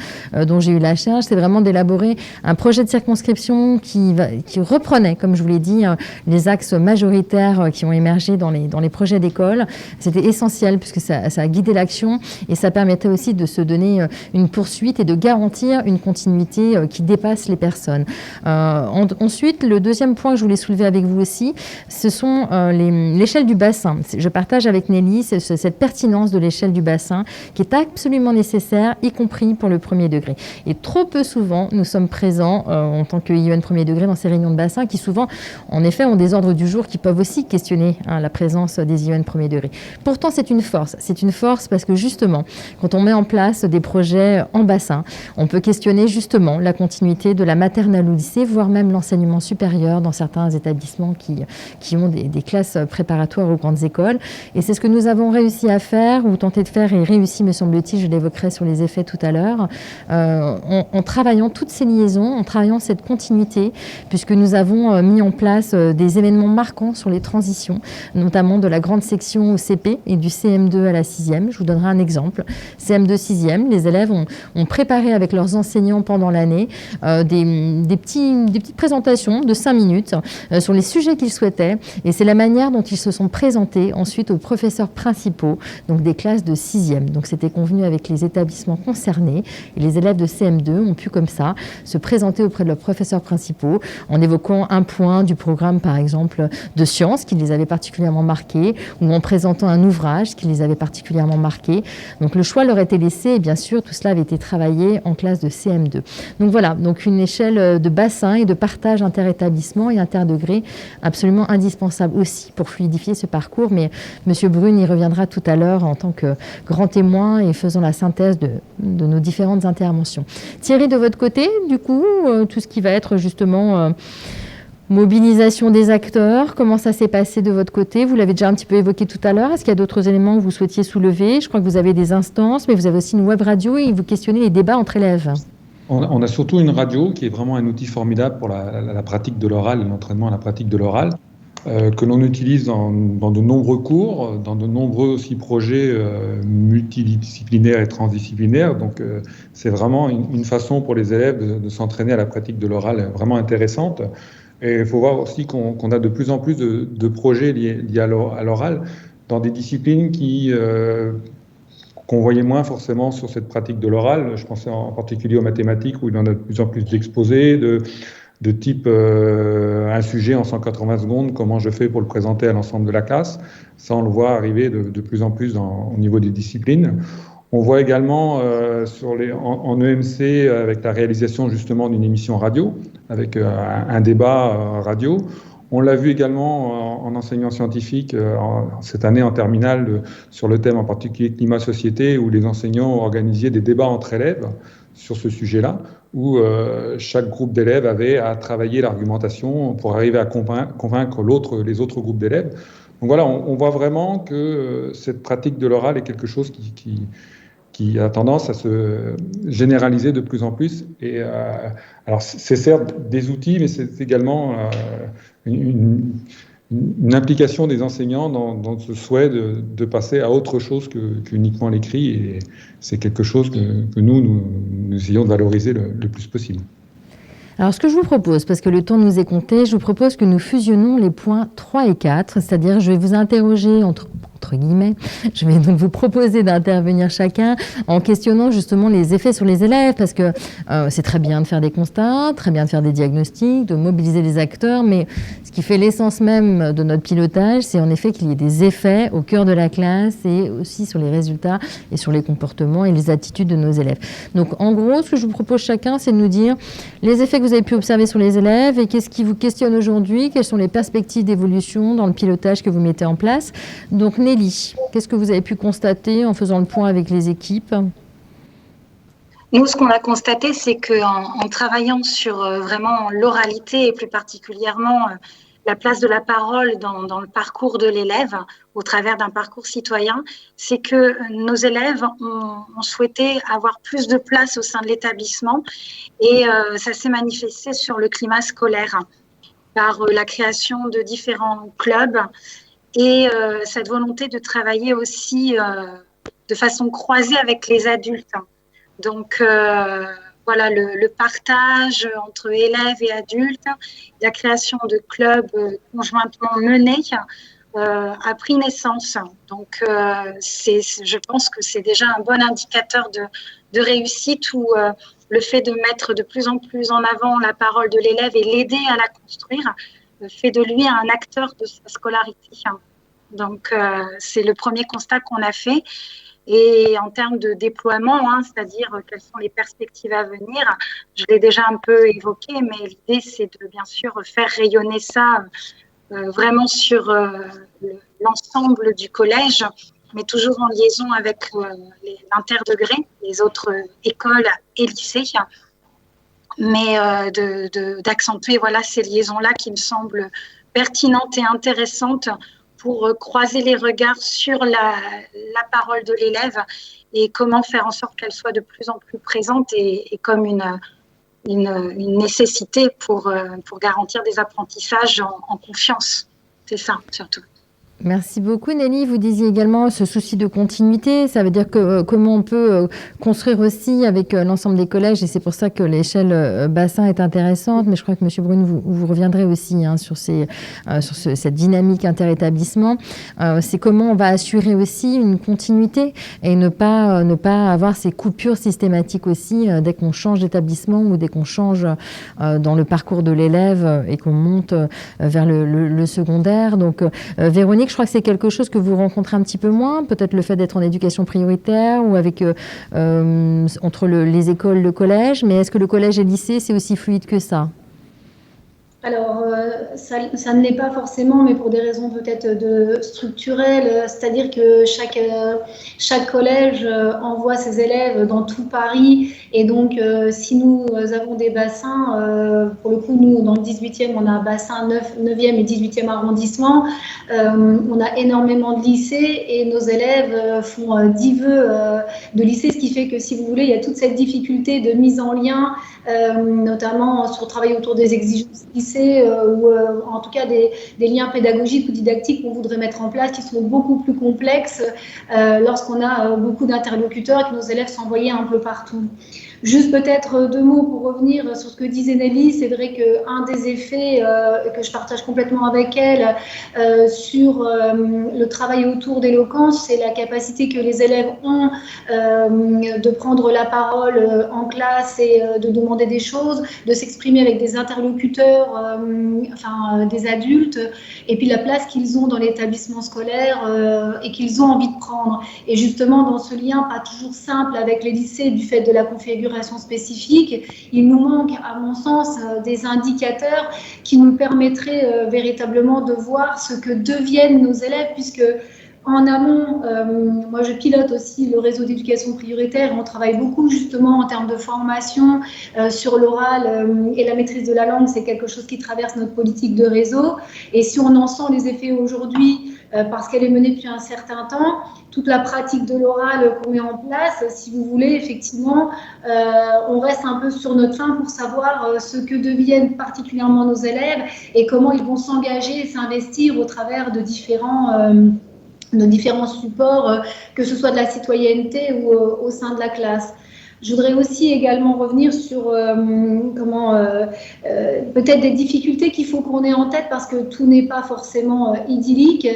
dont j'ai eu la charge. C'est vraiment d'élaborer un projet de circonscription qui reprenait, comme je vous l'ai dit, les axes majoritaires qui ont émergé dans les projets d'école. C'était essentiel puisque ça a guidé l'action et ça permettait aussi de se donner une poursuite et de garantir une continuité qui dépasse les personnes. Ensuite, le deuxième point que je voulais soulever avec vous aussi, ce sont l'échelle du bassin. Je partage avec Nelly cette pertinence de l'échelle du bassin qui est absolument nécessaire, y compris pour le premier degré. Et trop peu souvent, nous sommes présents en tant que IEN premier degré dans ces réunions de bassin qui souvent, en effet, ont des ordres du jour qui peuvent aussi questionner la présence des IEN premier degré. Pourtant, c'est une force. C'est une force parce que justement, quand on met en place des projets en bassin, on peut questionner justement la continuité de la maternelle au lycée, voire même l'enseignement supérieur dans certains établissements qui ont des classes préparatoires aux grandes écoles. Et c'est ce que nous avons réussi à faire, ou tenté de faire, et réussi, me semble-t-il, je l'évoquerai sur les effets tout à l'heure, en travaillant toutes ces liaisons, en travaillant cette continuité, puisque nous avons mis en place des événements marquants sur les transitions, notamment de la grande section au CP et du CM2 à la 6e. Je vous donnerai un exemple. CM2 6e, les élèves ont préparé avec leurs enseignants pendant l'année des petites présentations de 5 minutes sur les sujets qu'ils souhaitaient, et c'est la manière dont ils se sont présentés ensuite aux professeurs principaux, donc des classes de 6e. Donc c'était convenu avec les établissements concernés, et les élèves de CM2 ont pu comme ça se présenter auprès de leurs professeurs principaux en évoquant un point du programme, par exemple, de sciences qui les avait particulièrement marqués, ou en présentant un ouvrage qui les avait particulièrement marqués. Donc le choix leur était laissé, et bien sûr, tout cela avait été travaillé en classe de CM2. Donc voilà, donc une échelle de bassin et de partage interétablissement et interdegré absolument indispensable aussi pour fluidifier ce parcours. Mais M. Brune y reviendra tout à l'heure en tant que grand témoin et faisant la synthèse de nos différentes interventions. Thierry, de votre côté, du coup, tout ce qui va être justement mobilisation des acteurs, comment ça s'est passé de votre côté? Vous l'avez déjà un petit peu évoqué tout à l'heure. Est-ce qu'il y a d'autres éléments que vous souhaitiez soulever? Je crois que vous avez des instances, mais vous avez aussi une web radio et vous questionnez les débats entre élèves. On a surtout une radio qui est vraiment un outil formidable pour la pratique de l'oral et l'entraînement à la pratique de l'oral, que l'on utilise dans de nombreux cours, dans de nombreux aussi projets multidisciplinaires et transdisciplinaires. Donc c'est vraiment une façon pour les élèves de s'entraîner à la pratique de l'oral vraiment intéressante. Et il faut voir aussi qu'on a de plus en plus de projets liés à l'oral dans des disciplines qu'on voyait moins forcément sur cette pratique de l'oral. Je pensais en particulier aux mathématiques où il y en a de plus en plus d'exposés, de type un sujet en 180 secondes, comment je fais pour le présenter à l'ensemble de la classe. Ça, on le voit arriver de plus en plus au niveau des disciplines. On voit également en EMC avec la réalisation justement d'une émission radio, avec un débat radio. On l'a vu également en enseignant scientifique cette année en terminale sur le thème en particulier climat-société, où les enseignants ont organisé des débats entre élèves sur ce sujet-là, où chaque groupe d'élèves avait à travailler l'argumentation pour arriver à convaincre les autres groupes d'élèves. Donc voilà, on voit vraiment que cette pratique de l'oral est quelque chose qui a tendance à se généraliser de plus en plus. Et alors, c'est certes des outils, mais c'est également une implication des enseignants dans ce souhait de passer à autre chose qu'uniquement l'écrit. Et c'est quelque chose que nous essayons de valoriser le plus possible. Alors, ce que je vous propose, parce que le temps nous est compté, je vous propose que nous fusionnons les points 3 et 4, c'est-à-dire je vais vous interroger entre guillemets. Je vais donc vous proposer d'intervenir chacun en questionnant justement les effets sur les élèves, parce que c'est très bien de faire des constats, très bien de faire des diagnostics, de mobiliser les acteurs, mais ce qui fait l'essence même de notre pilotage, c'est en effet qu'il y ait des effets au cœur de la classe et aussi sur les résultats et sur les comportements et les attitudes de nos élèves. Donc en gros, ce que je vous propose chacun, c'est de nous dire les effets que vous avez pu observer sur les élèves et qu'est-ce qui vous questionne aujourd'hui, quelles sont les perspectives d'évolution dans le pilotage que vous mettez en place. Donc Nelly, qu'est-ce que vous avez pu constater en faisant le point avec les équipes? Nous, ce qu'on a constaté, c'est qu'en travaillant sur vraiment l'oralité et plus particulièrement la place de la parole dans le parcours de l'élève au travers d'un parcours citoyen, c'est que nos élèves ont souhaité avoir plus de place au sein de l'établissement et ça s'est manifesté sur le climat scolaire par la création de différents clubs et cette volonté de travailler aussi de façon croisée avec les adultes. Donc, voilà, le partage entre élèves et adultes, la création de clubs conjointement menés a pris naissance. Donc, je pense que c'est déjà un bon indicateur de réussite où le fait de mettre de plus en plus en avant la parole de l'élève et l'aider à la construire fait de lui un acteur de sa scolarité. Donc, c'est le premier constat qu'on a fait. Et en termes de déploiement, c'est-à-dire quelles sont les perspectives à venir, je l'ai déjà un peu évoqué, mais l'idée, c'est de bien sûr faire rayonner ça vraiment sur l'ensemble du collège, mais toujours en liaison avec l'interdegré, les autres écoles et lycées, mais d'accentuer ces liaisons-là qui me semblent pertinentes et intéressantes pour croiser les regards sur la parole de l'élève et comment faire en sorte qu'elle soit de plus en plus présente et comme une nécessité pour garantir des apprentissages en confiance. C'est ça, surtout. Merci beaucoup Nelly. Vous disiez également ce souci de continuité. Ça veut dire que comment on peut construire aussi avec l'ensemble des collèges, et c'est pour ça que l'échelle bassin est intéressante. Mais je crois que Monsieur Brune, vous reviendrez aussi sur cette dynamique interétablissement. C'est comment on va assurer aussi une continuité et ne pas avoir ces coupures systématiques aussi dès qu'on change d'établissement ou dès qu'on change dans le parcours de l'élève et qu'on monte vers le secondaire. Donc Véronique, je crois que c'est quelque chose que vous rencontrez un petit peu moins, peut-être le fait d'être en éducation prioritaire ou avec entre les écoles, le collège, mais est-ce que le collège et le lycée, c'est aussi fluide que ça ? Alors, ça ne l'est pas forcément, mais pour des raisons peut-être structurelles, c'est-à-dire que chaque collège envoie ses élèves dans tout Paris, et donc si nous avons des bassins, pour le coup, nous, dans le 18e, on a un bassin 9e et 18e arrondissement, on a énormément de lycées, et nos élèves font 10 vœux de lycée, ce qui fait que, si vous voulez, il y a toute cette difficulté de mise en lien, notamment sur travailler autour des exigences lycée, ou en tout cas des liens pédagogiques ou didactiques qu'on voudrait mettre en place, qui sont beaucoup plus complexes lorsqu'on a beaucoup d'interlocuteurs et que nos élèves sont envoyés un peu partout. Juste peut-être 2 mots pour revenir sur ce que disait Nelly. C'est vrai qu'un des effets que je partage complètement avec elle sur le travail autour d'éloquence, c'est la capacité que les élèves ont de prendre la parole en classe et de demander des choses, de s'exprimer avec des interlocuteurs, des adultes, et puis la place qu'ils ont dans l'établissement scolaire et qu'ils ont envie de prendre. Et justement, dans ce lien pas toujours simple avec les lycées du fait de la configuration spécifique, il nous manque, à mon sens, des indicateurs qui nous permettraient véritablement de voir ce que deviennent nos élèves, puisque en amont, moi je pilote aussi le réseau d'éducation prioritaire, on travaille beaucoup justement en termes de formation sur l'oral et la maîtrise de la langue, c'est quelque chose qui traverse notre politique de réseau, et si on en sent les effets aujourd'hui, parce qu'elle est menée depuis un certain temps, toute la pratique de l'oral qu'on met en place, si vous voulez, effectivement, on reste un peu sur notre faim pour savoir ce que deviennent particulièrement nos élèves et comment ils vont s'engager et s'investir au travers de différents supports, que ce soit de la citoyenneté ou au sein de la classe. Je voudrais aussi également revenir sur peut-être des difficultés qu'il faut qu'on ait en tête, parce que tout n'est pas forcément idyllique.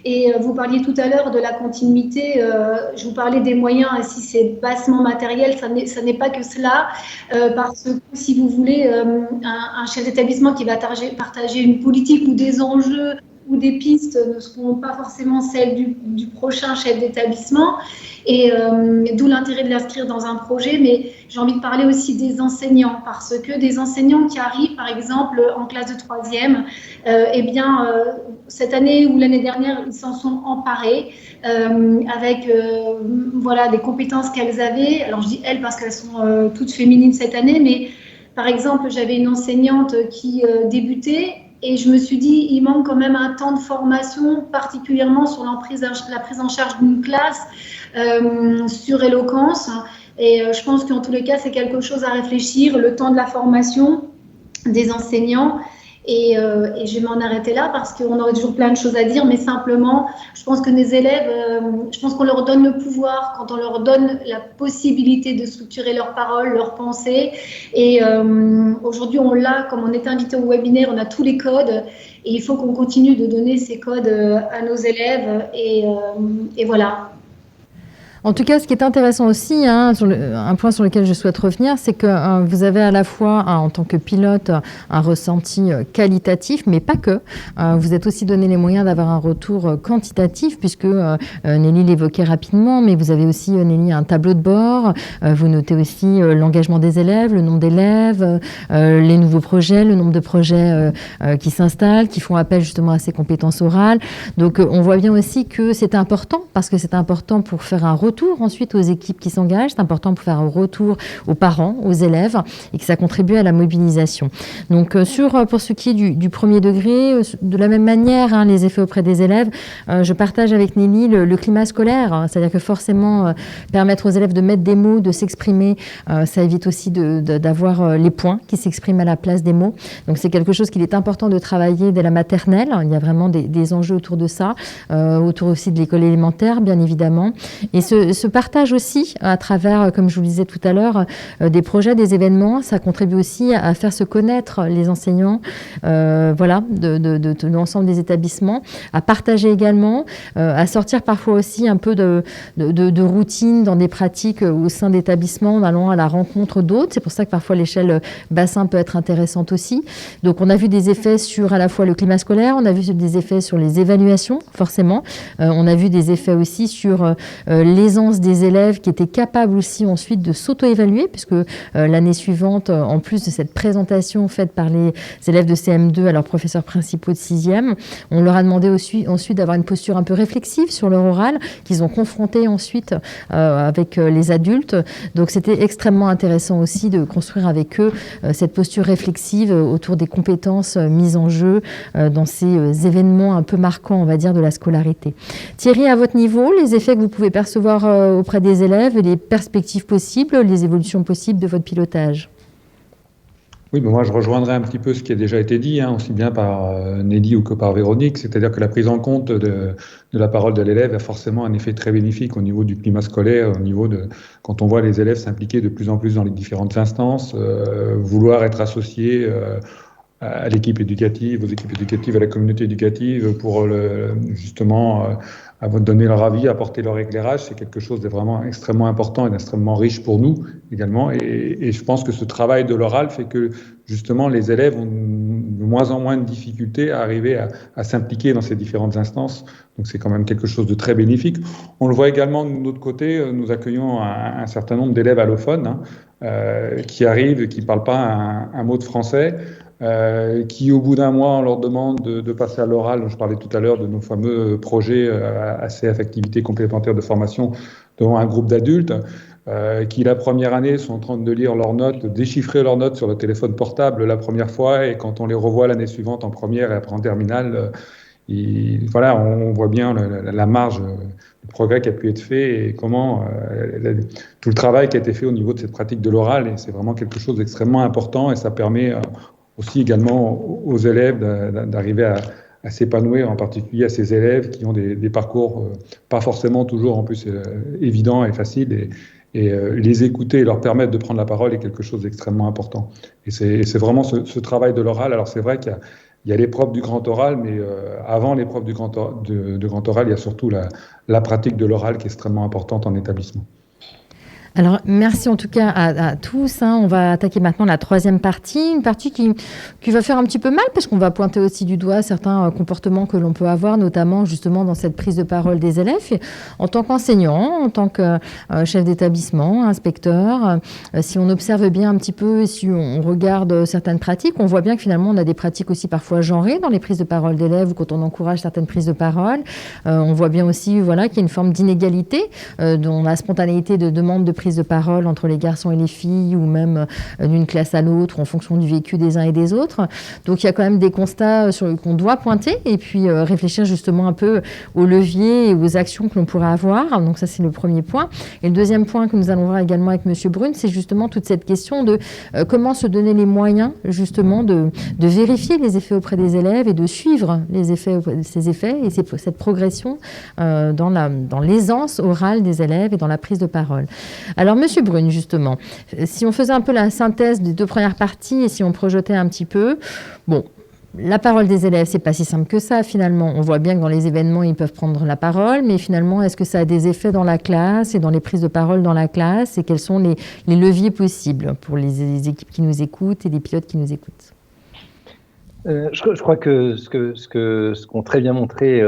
Et vous parliez tout à l'heure de la continuité, je vous parlais des moyens, et si c'est bassement matériel, ça n'est pas que cela, parce que si vous voulez, un chef d'établissement qui va partager une politique ou des enjeux ou des pistes ne seront pas forcément celles du prochain chef d'établissement, et d'où l'intérêt de l'inscrire dans un projet. Mais j'ai envie de parler aussi des enseignants, parce que des enseignants qui arrivent, par exemple, en classe de 3e, cette année ou l'année dernière, ils s'en sont emparés avec des compétences qu'elles avaient. Alors je dis elles parce qu'elles sont toutes féminines cette année, mais par exemple, j'avais une enseignante qui débutait, et je me suis dit, il manque quand même un temps de formation, particulièrement sur la prise en charge d'une classe, sur éloquence. Et je pense qu'en tous les cas, c'est quelque chose à réfléchir, le temps de la formation des enseignants. Et je vais m'en arrêter là parce qu'on aurait toujours plein de choses à dire, mais simplement, je pense que les élèves, je pense qu'on leur donne le pouvoir quand on leur donne la possibilité de structurer leurs paroles, leurs pensées. Et aujourd'hui, on l'a, comme on est invité au webinaire, on a tous les codes. Et il faut qu'on continue de donner ces codes à nos élèves. Et voilà. En tout cas, ce qui est intéressant aussi, un point sur lequel je souhaite revenir, c'est que vous avez à la fois, en tant que pilote, un ressenti qualitatif, mais pas que. Vous êtes aussi donné les moyens d'avoir un retour quantitatif, puisque Nelly l'évoquait rapidement, mais vous avez aussi, Nelly, un tableau de bord. Vous notez aussi l'engagement des élèves, le nombre d'élèves, les nouveaux projets, le nombre de projets qui s'installent, qui font appel justement à ces compétences orales. Donc, on voit bien aussi que c'est important, parce que c'est important pour faire un retour ensuite aux équipes qui s'engagent, c'est important pour faire un retour aux parents, aux élèves, et que ça contribue à la mobilisation. Donc pour ce qui est du premier degré, de la même manière, les effets auprès des élèves, je partage avec Nelly le climat scolaire, c'est-à-dire que forcément permettre aux élèves de mettre des mots, de s'exprimer, ça évite aussi d'avoir les points qui s'expriment à la place des mots. Donc c'est quelque chose qu'il est important de travailler dès la maternelle. Il y a vraiment des enjeux autour de ça, autour aussi de l'école élémentaire, bien évidemment. Et ce partage aussi à travers, comme je vous le disais tout à l'heure, des projets, des événements, ça contribue aussi à faire se connaître les enseignants, de l'ensemble des établissements, à partager également, à sortir parfois aussi un peu de routine dans des pratiques au sein d'établissements en allant à la rencontre d'autres. C'est pour ça que parfois l'échelle bassin peut être intéressante aussi. Donc on a vu des effets sur à la fois le climat scolaire, on a vu des effets sur les évaluations, forcément. On a vu des effets aussi sur l'aisance des élèves qui étaient capables aussi ensuite de s'auto-évaluer, puisque l'année suivante, en plus de cette présentation faite par les élèves de CM2 à leurs professeurs principaux de 6e, on leur a demandé ensuite d'avoir une posture un peu réflexive sur leur oral, qu'ils ont confronté ensuite avec les adultes. Donc c'était extrêmement intéressant aussi de construire avec eux cette posture réflexive autour des compétences mises en jeu dans ces événements un peu marquants, on va dire, de la scolarité. Thierry, à votre niveau, les effets que vous pouvez percevoir auprès des élèves et les perspectives possibles, les évolutions possibles de votre pilotage? Oui, mais moi je rejoindrai un petit peu ce qui a déjà été dit, aussi bien par Nelly ou que par Véronique, c'est-à-dire que la prise en compte de la parole de l'élève a forcément un effet très bénéfique au niveau du climat scolaire, au niveau de quand on voit les élèves s'impliquer de plus en plus dans les différentes instances, vouloir être associés à l'équipe éducative, aux équipes éducatives, à la communauté éducative pour justement à donner leur avis, apporter leur éclairage, c'est quelque chose de vraiment extrêmement important et d'extrêmement riche pour nous également. Et je pense que ce travail de l'oral fait que justement les élèves ont de moins en moins de difficultés à arriver à s'impliquer dans ces différentes instances. Donc c'est quand même quelque chose de très bénéfique. On le voit également de notre côté, nous accueillons un certain nombre d'élèves allophones qui arrivent, qui ne parlent pas un mot de français, qui au bout d'un mois on leur demande de passer à l'oral. Je parlais tout à l'heure de nos fameux projets ACF, activités complémentaires de formation devant un groupe d'adultes, qui la première année sont en train de lire leurs notes, déchiffrer leurs notes sur le téléphone portable la première fois, et quand on les revoit l'année suivante en première et après en terminale, on voit bien la marge de progrès qui a pu être fait et comment tout le travail qui a été fait au niveau de cette pratique de l'oral, et c'est vraiment quelque chose d'extrêmement important, et ça permet aussi également aux élèves d'arriver à s'épanouir, en particulier à ces élèves qui ont des parcours pas forcément toujours en plus évidents et faciles, et les écouter et leur permettre de prendre la parole est quelque chose d'extrêmement important. Et c'est vraiment ce travail de l'oral. Alors c'est vrai qu'il y a l'épreuve du grand oral, mais avant l'épreuve du grand oral, il y a surtout la pratique de l'oral qui est extrêmement importante en établissement. Alors, merci en tout cas à tous. On va attaquer maintenant la troisième partie, une partie qui va faire un petit peu mal parce qu'on va pointer aussi du doigt certains comportements que l'on peut avoir, notamment justement dans cette prise de parole des élèves. Et en tant qu'enseignant, en tant que chef d'établissement, inspecteur, si on observe bien un petit peu, si on regarde certaines pratiques, on voit bien que finalement on a des pratiques aussi parfois genrées dans les prises de parole d'élèves ou quand on encourage certaines prises de parole. On voit bien aussi qu'il y a une forme d'inégalité dans la spontanéité de demande de prise prise de parole entre les garçons et les filles, ou même d'une classe à l'autre, en fonction du vécu des uns et des autres. Donc il y a quand même des constats qu'on doit pointer, et puis réfléchir justement un peu aux leviers et aux actions que l'on pourrait avoir. Donc ça, c'est le premier point. Et le deuxième point que nous allons voir également avec M. Brune, c'est justement toute cette question de comment se donner les moyens justement de vérifier les effets auprès des élèves et de suivre ces effets et cette progression dans l'aisance orale des élèves et dans la prise de parole. Alors, M. Brune, justement, si on faisait un peu la synthèse des deux premières parties et si on projetait un petit peu, bon, la parole des élèves, c'est pas si simple que ça, finalement. On voit bien que dans les événements, ils peuvent prendre la parole, mais finalement, est-ce que ça a des effets dans la classe et dans les prises de parole dans la classe, et quels sont les leviers possibles pour les équipes qui nous écoutent et les pilotes qui nous écoutent? Je crois que ce qu'ont très bien montré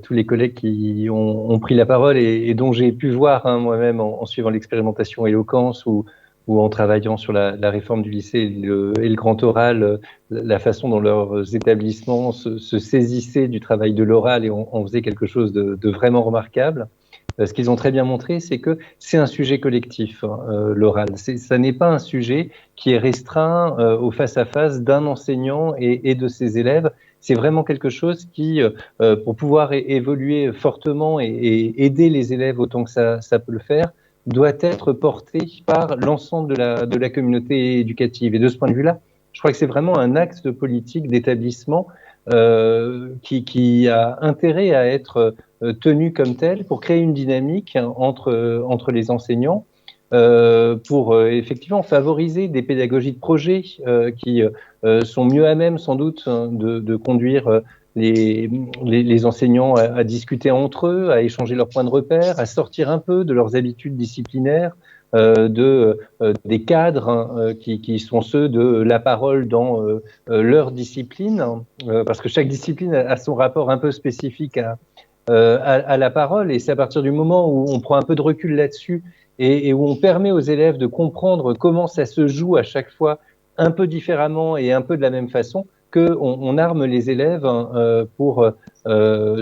tous les collègues qui ont pris la parole et dont j'ai pu voir moi-même en suivant l'expérimentation Éloquence ou en travaillant sur la réforme du lycée et le grand oral, la façon dont leurs établissements se saisissaient du travail de l'oral et en faisaient quelque chose de vraiment remarquable. Ce qu'ils ont très bien montré, c'est que c'est un sujet collectif, l'oral. Ça n'est pas un sujet qui est restreint au face-à-face d'un enseignant et de ses élèves. C'est vraiment quelque chose qui, pour pouvoir évoluer fortement et aider les élèves autant que ça peut le faire, doit être porté par l'ensemble de la communauté éducative. Et de ce point de vue-là, je crois que c'est vraiment un axe de politique d'établissement qui a intérêt à être tenu comme tel pour créer une dynamique entre les enseignants, pour effectivement favoriser des pédagogies de projet qui sont mieux à même sans doute de conduire les enseignants à discuter entre eux, à échanger leurs points de repère, à sortir un peu de leurs habitudes disciplinaires, des cadres qui sont ceux de la parole dans leur discipline, parce que chaque discipline a son rapport un peu spécifique à la parole, et c'est à partir du moment où on prend un peu de recul là-dessus et où on permet aux élèves de comprendre comment ça se joue à chaque fois un peu différemment et un peu de la même façon, qu'on arme les élèves pour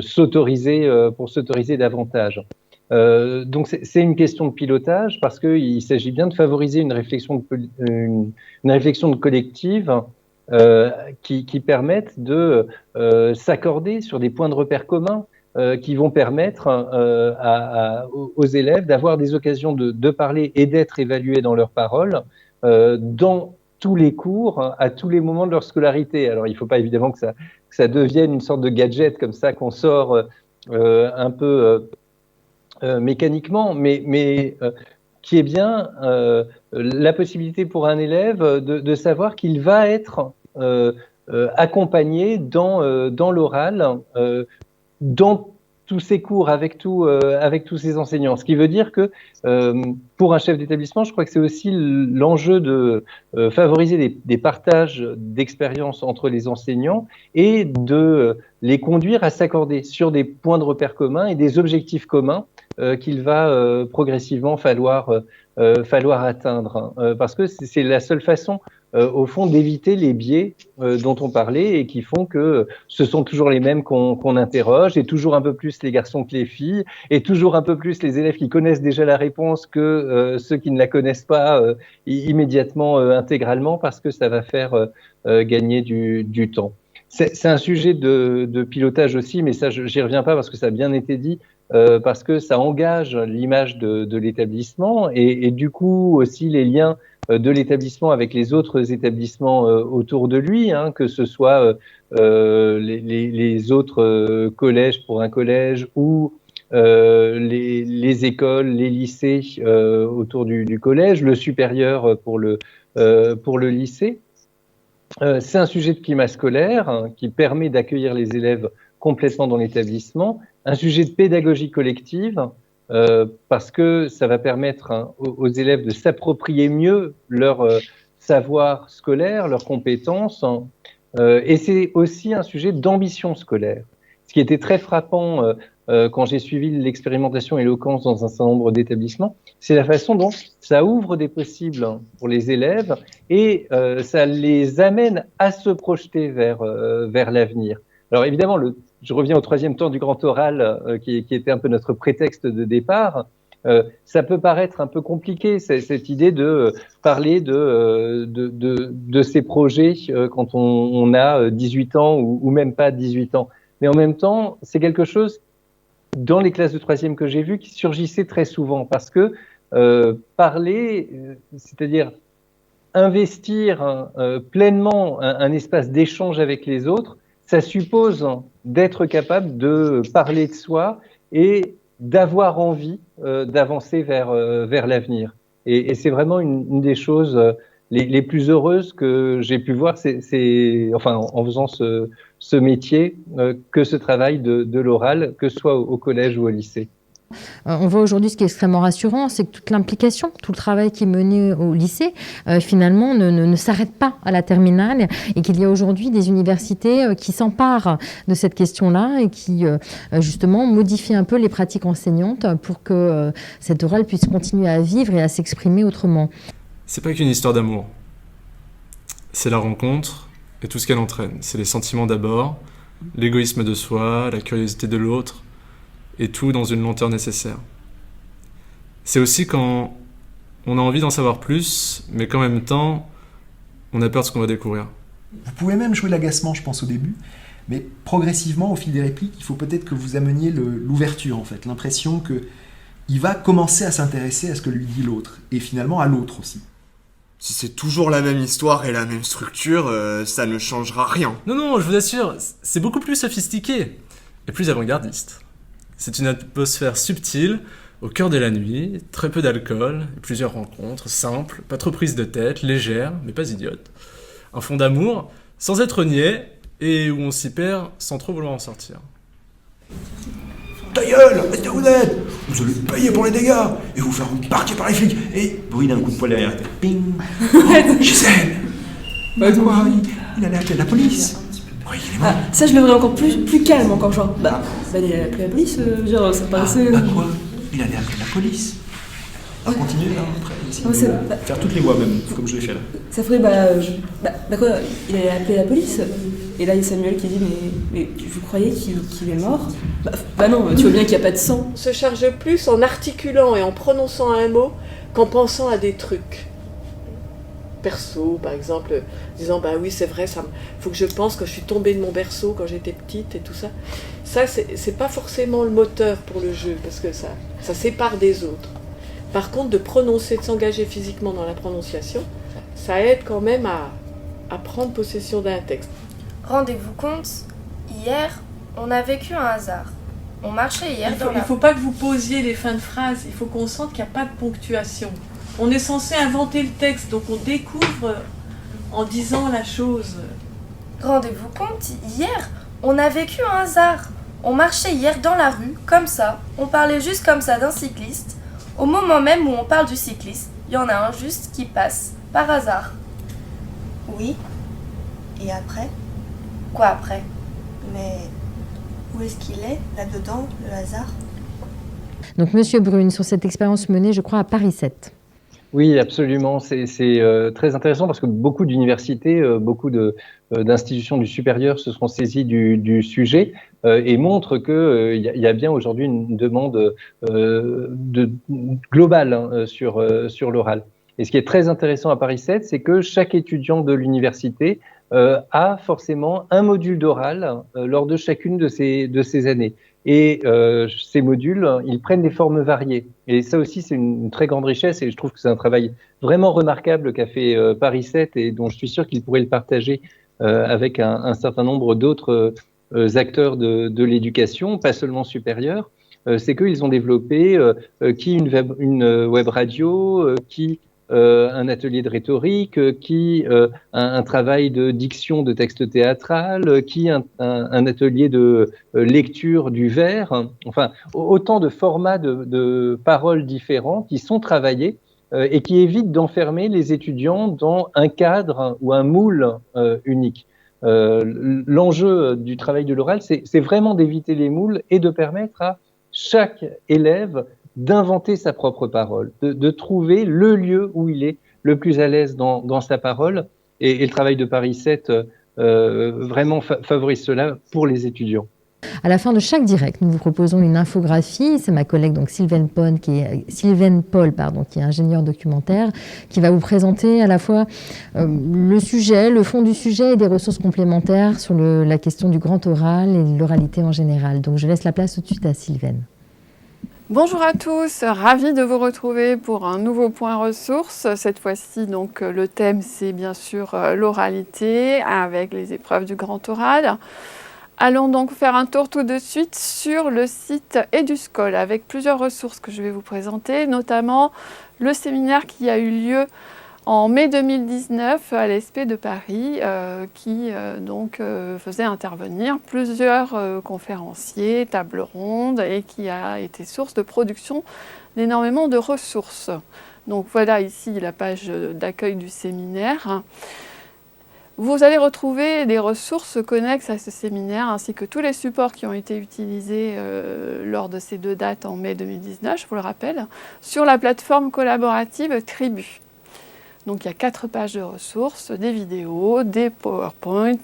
s'autoriser davantage. Donc c'est une question de pilotage, parce qu'il s'agit bien de favoriser une réflexion de collective qui permette de s'accorder sur des points de repère communs qui vont permettre aux élèves d'avoir des occasions de parler et d'être évalués dans leurs paroles dans tous les cours, à tous les moments de leur scolarité. Alors, il ne faut pas évidemment que ça devienne une sorte de gadget comme ça qu'on sort un peu mécaniquement, mais qui est bien la possibilité pour un élève de savoir qu'il va être accompagné dans l'oral, dans tous ces cours, avec tous ces enseignants. Ce qui veut dire que pour un chef d'établissement, je crois que c'est aussi l'enjeu de favoriser des partages d'expériences entre les enseignants et de les conduire à s'accorder sur des points de repère communs et des objectifs communs qu'il va progressivement falloir atteindre. Parce que c'est la seule façon au fond d'éviter les biais dont on parlait et qui font que ce sont toujours les mêmes qu'on interroge, et toujours un peu plus les garçons que les filles, et toujours un peu plus les élèves qui connaissent déjà la réponse que ceux qui ne la connaissent pas immédiatement, intégralement, parce que ça va faire gagner du temps. C'est un sujet de pilotage aussi, mais ça, j'y reviens pas parce que ça a bien été dit, parce que ça engage l'image de l'établissement et du coup aussi les liens de l'établissement avec les autres établissements autour de lui, que ce soit les autres collèges pour un collège ou les écoles, les lycées autour du collège, le supérieur pour le lycée. C'est un sujet de climat scolaire qui permet d'accueillir les élèves complètement dans l'établissement, un sujet de pédagogie collective, parce que ça va permettre aux élèves de s'approprier mieux leur savoir scolaire, leurs compétences, et c'est aussi un sujet d'ambition scolaire. Ce qui était très frappant quand j'ai suivi l'expérimentation Éloquence dans un certain nombre d'établissements, c'est la façon dont ça ouvre des possibles pour les élèves et ça les amène à se projeter vers l'avenir. Alors évidemment, je reviens au troisième temps du grand oral qui était un peu notre prétexte de départ. Ça peut paraître un peu compliqué, cette idée de parler de ces projets quand on a 18 ans ou même pas 18 ans. Mais en même temps, c'est quelque chose dans les classes de troisième que j'ai vues qui surgissait très souvent parce que parler, c'est-à-dire investir pleinement un espace d'échange avec les autres, ça suppose d'être capable de parler de soi et d'avoir envie d'avancer vers l'avenir. Et c'est vraiment une des choses les plus heureuses que j'ai pu voir, enfin, en faisant ce métier, que ce travail de l'oral, que ce soit au collège ou au lycée. On voit aujourd'hui ce qui est extrêmement rassurant, c'est que toute l'implication, tout le travail qui est mené au lycée, finalement, ne s'arrête pas à la terminale et qu'il y a aujourd'hui des universités qui s'emparent de cette question-là et qui, justement, modifient un peu les pratiques enseignantes pour que cette oral puisse continuer à vivre et à s'exprimer autrement. C'est pas qu'une histoire d'amour. C'est la rencontre et tout ce qu'elle entraîne. C'est les sentiments d'abord, l'égoïsme de soi, la curiosité de l'autre, et tout dans une lenteur nécessaire. C'est aussi quand on a envie d'en savoir plus, mais qu'en même temps, on a peur de ce qu'on va découvrir. Vous pouvez même jouer l'agacement, je pense, au début, mais progressivement, au fil des répliques, il faut peut-être que vous ameniez l'ouverture, en fait, l'impression qu'il va commencer à s'intéresser à ce que lui dit l'autre, et finalement à l'autre aussi. Si c'est toujours la même histoire et la même structure, ça ne changera rien. Non, je vous assure, c'est beaucoup plus sophistiqué et plus avant-gardiste. C'est une atmosphère subtile, au cœur de la nuit, très peu d'alcool, plusieurs rencontres, simples, pas trop prises de tête, légères, mais pas idiotes. Un fond d'amour, sans être niais, et où on s'y perd sans trop vouloir en sortir. Ta gueule, restez où vous êtes. Vous allez payer pour les dégâts et vous faire parquer par les flics. Et bruit d'un coup de poing derrière. Ping. Gisèle. Bah quoi, il allait appeler la police. Oui, il est mort. Ah, ça je le verrais encore plus calme, encore genre. Il allait appeler la police, genre ça paraissait. Quoi, il allait appeler la police. On va continuer là après. Faire toutes les voix même, comme je l'ai fait là. Ça ferait quoi, il allait appeler la police. Et là il y a Samuel qui dit mais vous croyez qu'il est mort? Non, tu vois bien qu'il n'y a pas de sang. Se charge plus en articulant et en prononçant un mot qu'en pensant à des trucs. Perso, par exemple, disant oui c'est vrai, faut que je pense que je suis tombée de mon berceau quand j'étais petite et tout ça. Ça c'est pas forcément le moteur pour le jeu parce que ça sépare des autres. Par contre, de prononcer, de s'engager physiquement dans la prononciation, ça aide quand même à prendre possession d'un texte. Rendez-vous compte, hier, on a vécu un hasard. On marchait hier Il ne faut pas que vous posiez les fins de phrases, il faut qu'on sente qu'il n'y a pas de ponctuation. On est censé inventer le texte, donc on découvre en disant la chose. Rendez-vous compte, hier, on a vécu un hasard. On marchait hier dans la rue, comme ça, on parlait juste comme ça d'un cycliste. Au moment même où on parle du cycliste, il y en a un juste qui passe, par hasard. Oui, et après ? Quoi après ? Mais où est-ce qu'il est, là-dedans, le hasard ? Donc, Monsieur Brune, sur cette expérience menée, je crois, à Paris 7. Oui, absolument. C'est très intéressant parce que beaucoup d'universités, beaucoup d'institutions du supérieur se seront saisies du sujet et montrent qu'il y a bien aujourd'hui une demande globale sur l'oral. Et ce qui est très intéressant à Paris 7, c'est que chaque étudiant de l'université a forcément un module d'oral lors de chacune de ces années. Et ces modules, ils prennent des formes variées. Et ça aussi, c'est une très grande richesse et je trouve que c'est un travail vraiment remarquable qu'a fait Paris 7 et dont je suis sûr qu'il pourrait le partager avec un certain nombre d'autres acteurs de l'éducation, pas seulement supérieure. C'est qu'ils ont développé une web radio, un atelier de rhétorique, un travail de diction de texte théâtral, un atelier de lecture du vers, enfin autant de formats de paroles différents qui sont travaillés et qui évitent d'enfermer les étudiants dans un cadre ou un moule unique. L'enjeu du travail de l'oral, c'est vraiment d'éviter les moules et de permettre à chaque élève d'inventer sa propre parole, de trouver le lieu où il est le plus à l'aise dans sa parole. Et le travail de Paris 7 vraiment favorise cela pour les étudiants. À la fin de chaque direct, nous vous proposons une infographie. C'est ma collègue donc Sylvaine Paul, qui est ingénieure documentaire, qui va vous présenter à la fois le sujet, le fond du sujet et des ressources complémentaires sur la question du grand oral et de l'oralité en général. Donc je laisse la place tout de suite à Sylvaine. Bonjour à tous, ravie de vous retrouver pour un nouveau point ressources. Cette fois-ci, donc, le thème, c'est bien sûr l'oralité avec les épreuves du grand oral. Allons donc faire un tour tout de suite sur le site EduScol avec plusieurs ressources que je vais vous présenter, notamment le séminaire qui a eu lieu en mai 2019 à l'ESP de Paris, qui faisait intervenir plusieurs conférenciers, tables rondes, et qui a été source de production d'énormément de ressources. Donc voilà ici la page d'accueil du séminaire. Vous allez retrouver des ressources connexes à ce séminaire, ainsi que tous les supports qui ont été utilisés lors de ces 2 dates en mai 2019, je vous le rappelle, sur la plateforme collaborative Tribu. Donc il y a 4 pages de ressources, des vidéos, des PowerPoint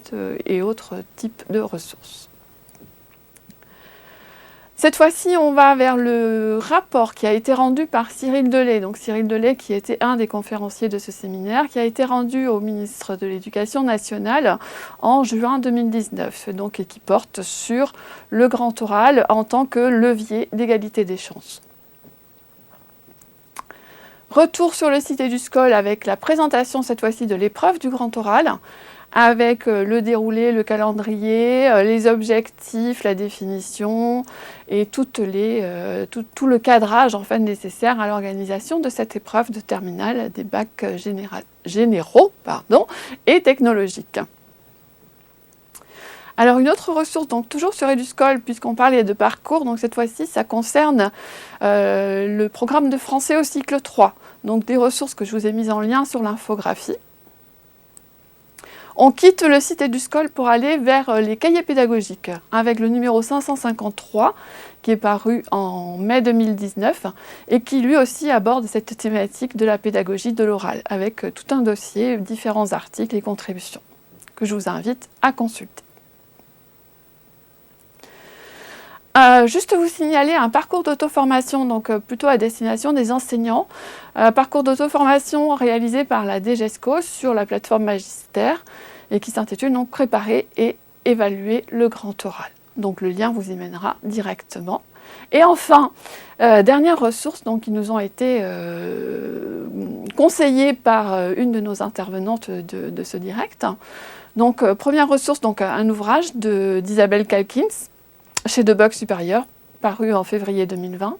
et autres types de ressources. Cette fois-ci, on va vers le rapport qui a été rendu par Cyril Delay. Donc Cyril Delay, qui était un des conférenciers de ce séminaire, qui a été rendu au ministre de l'Éducation nationale en juin 2019, donc, et qui porte sur le grand oral en tant que levier d'égalité des chances. Retour sur le site EduScol avec la présentation cette fois-ci de l'épreuve du grand oral, avec le déroulé, le calendrier, les objectifs, la définition et tout le cadrage en fait, nécessaire à l'organisation de cette épreuve de terminale des bacs généraux et technologiques. Alors une autre ressource, donc toujours sur EduScol, puisqu'on parlait de parcours, donc cette fois-ci ça concerne le programme de français au cycle 3, donc des ressources que je vous ai mises en lien sur l'infographie. On quitte le site EduScol pour aller vers les cahiers pédagogiques, avec le numéro 553 qui est paru en mai 2019 et qui lui aussi aborde cette thématique de la pédagogie de l'oral, avec tout un dossier, différents articles et contributions que je vous invite à consulter. Juste vous signaler un parcours d'auto-formation, donc plutôt à destination des enseignants. Parcours d'auto-formation réalisé par la DGESCO sur la plateforme Magister et qui s'intitule donc Préparer et évaluer le grand oral. Donc le lien vous y mènera directement. Et enfin, dernières ressources donc, qui nous ont été conseillées par une de nos intervenantes de ce direct. Donc première ressource, donc, un ouvrage d'Isabelle Calkins, chez Debug Supérieur, paru en février 2020.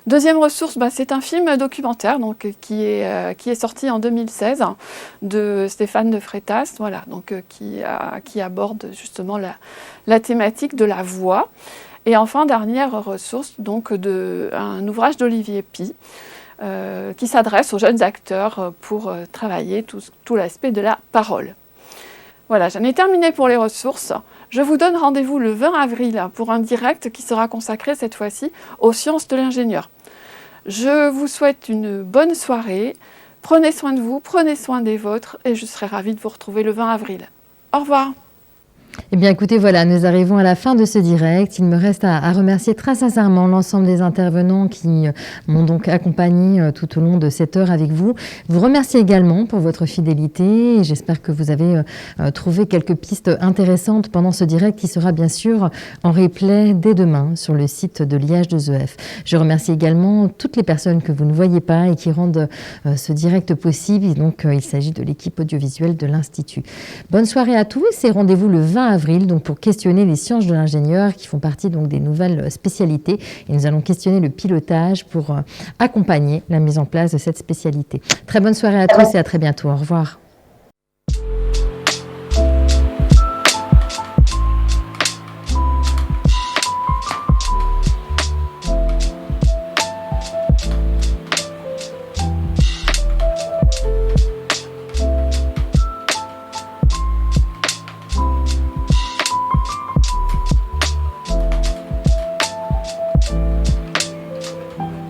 Deuxième ressource, c'est un film documentaire donc, qui est sorti en 2016 de Stéphane de Freitas, voilà, donc, qui aborde justement la thématique de la voix. Et enfin, dernière ressource, donc, un ouvrage d'Olivier Pi, qui s'adresse aux jeunes acteurs pour travailler tout l'aspect de la parole. Voilà, j'en ai terminé pour les ressources. Je vous donne rendez-vous le 20 avril pour un direct qui sera consacré cette fois-ci aux sciences de l'ingénieur. Je vous souhaite une bonne soirée. Prenez soin de vous, prenez soin des vôtres et je serai ravie de vous retrouver le 20 avril. Au revoir. Eh bien écoutez, voilà, nous arrivons à la fin de ce direct. Il me reste à remercier très sincèrement l'ensemble des intervenants qui m'ont donc accompagné tout au long de cette heure avec vous. Vous remercie également pour votre fidélité. J'espère que vous avez trouvé quelques pistes intéressantes pendant ce direct qui sera bien sûr en replay dès demain sur le site de l'IH2EF. Je remercie également toutes les personnes que vous ne voyez pas et qui rendent ce direct possible. Et donc il s'agit de l'équipe audiovisuelle de l'Institut. Bonne soirée à tous et rendez-vous le 20 avril donc pour questionner les sciences de l'ingénieur qui font partie donc des nouvelles spécialités et nous allons questionner le pilotage pour accompagner la mise en place de cette spécialité. Très bonne soirée à tous et à très bientôt. Au revoir.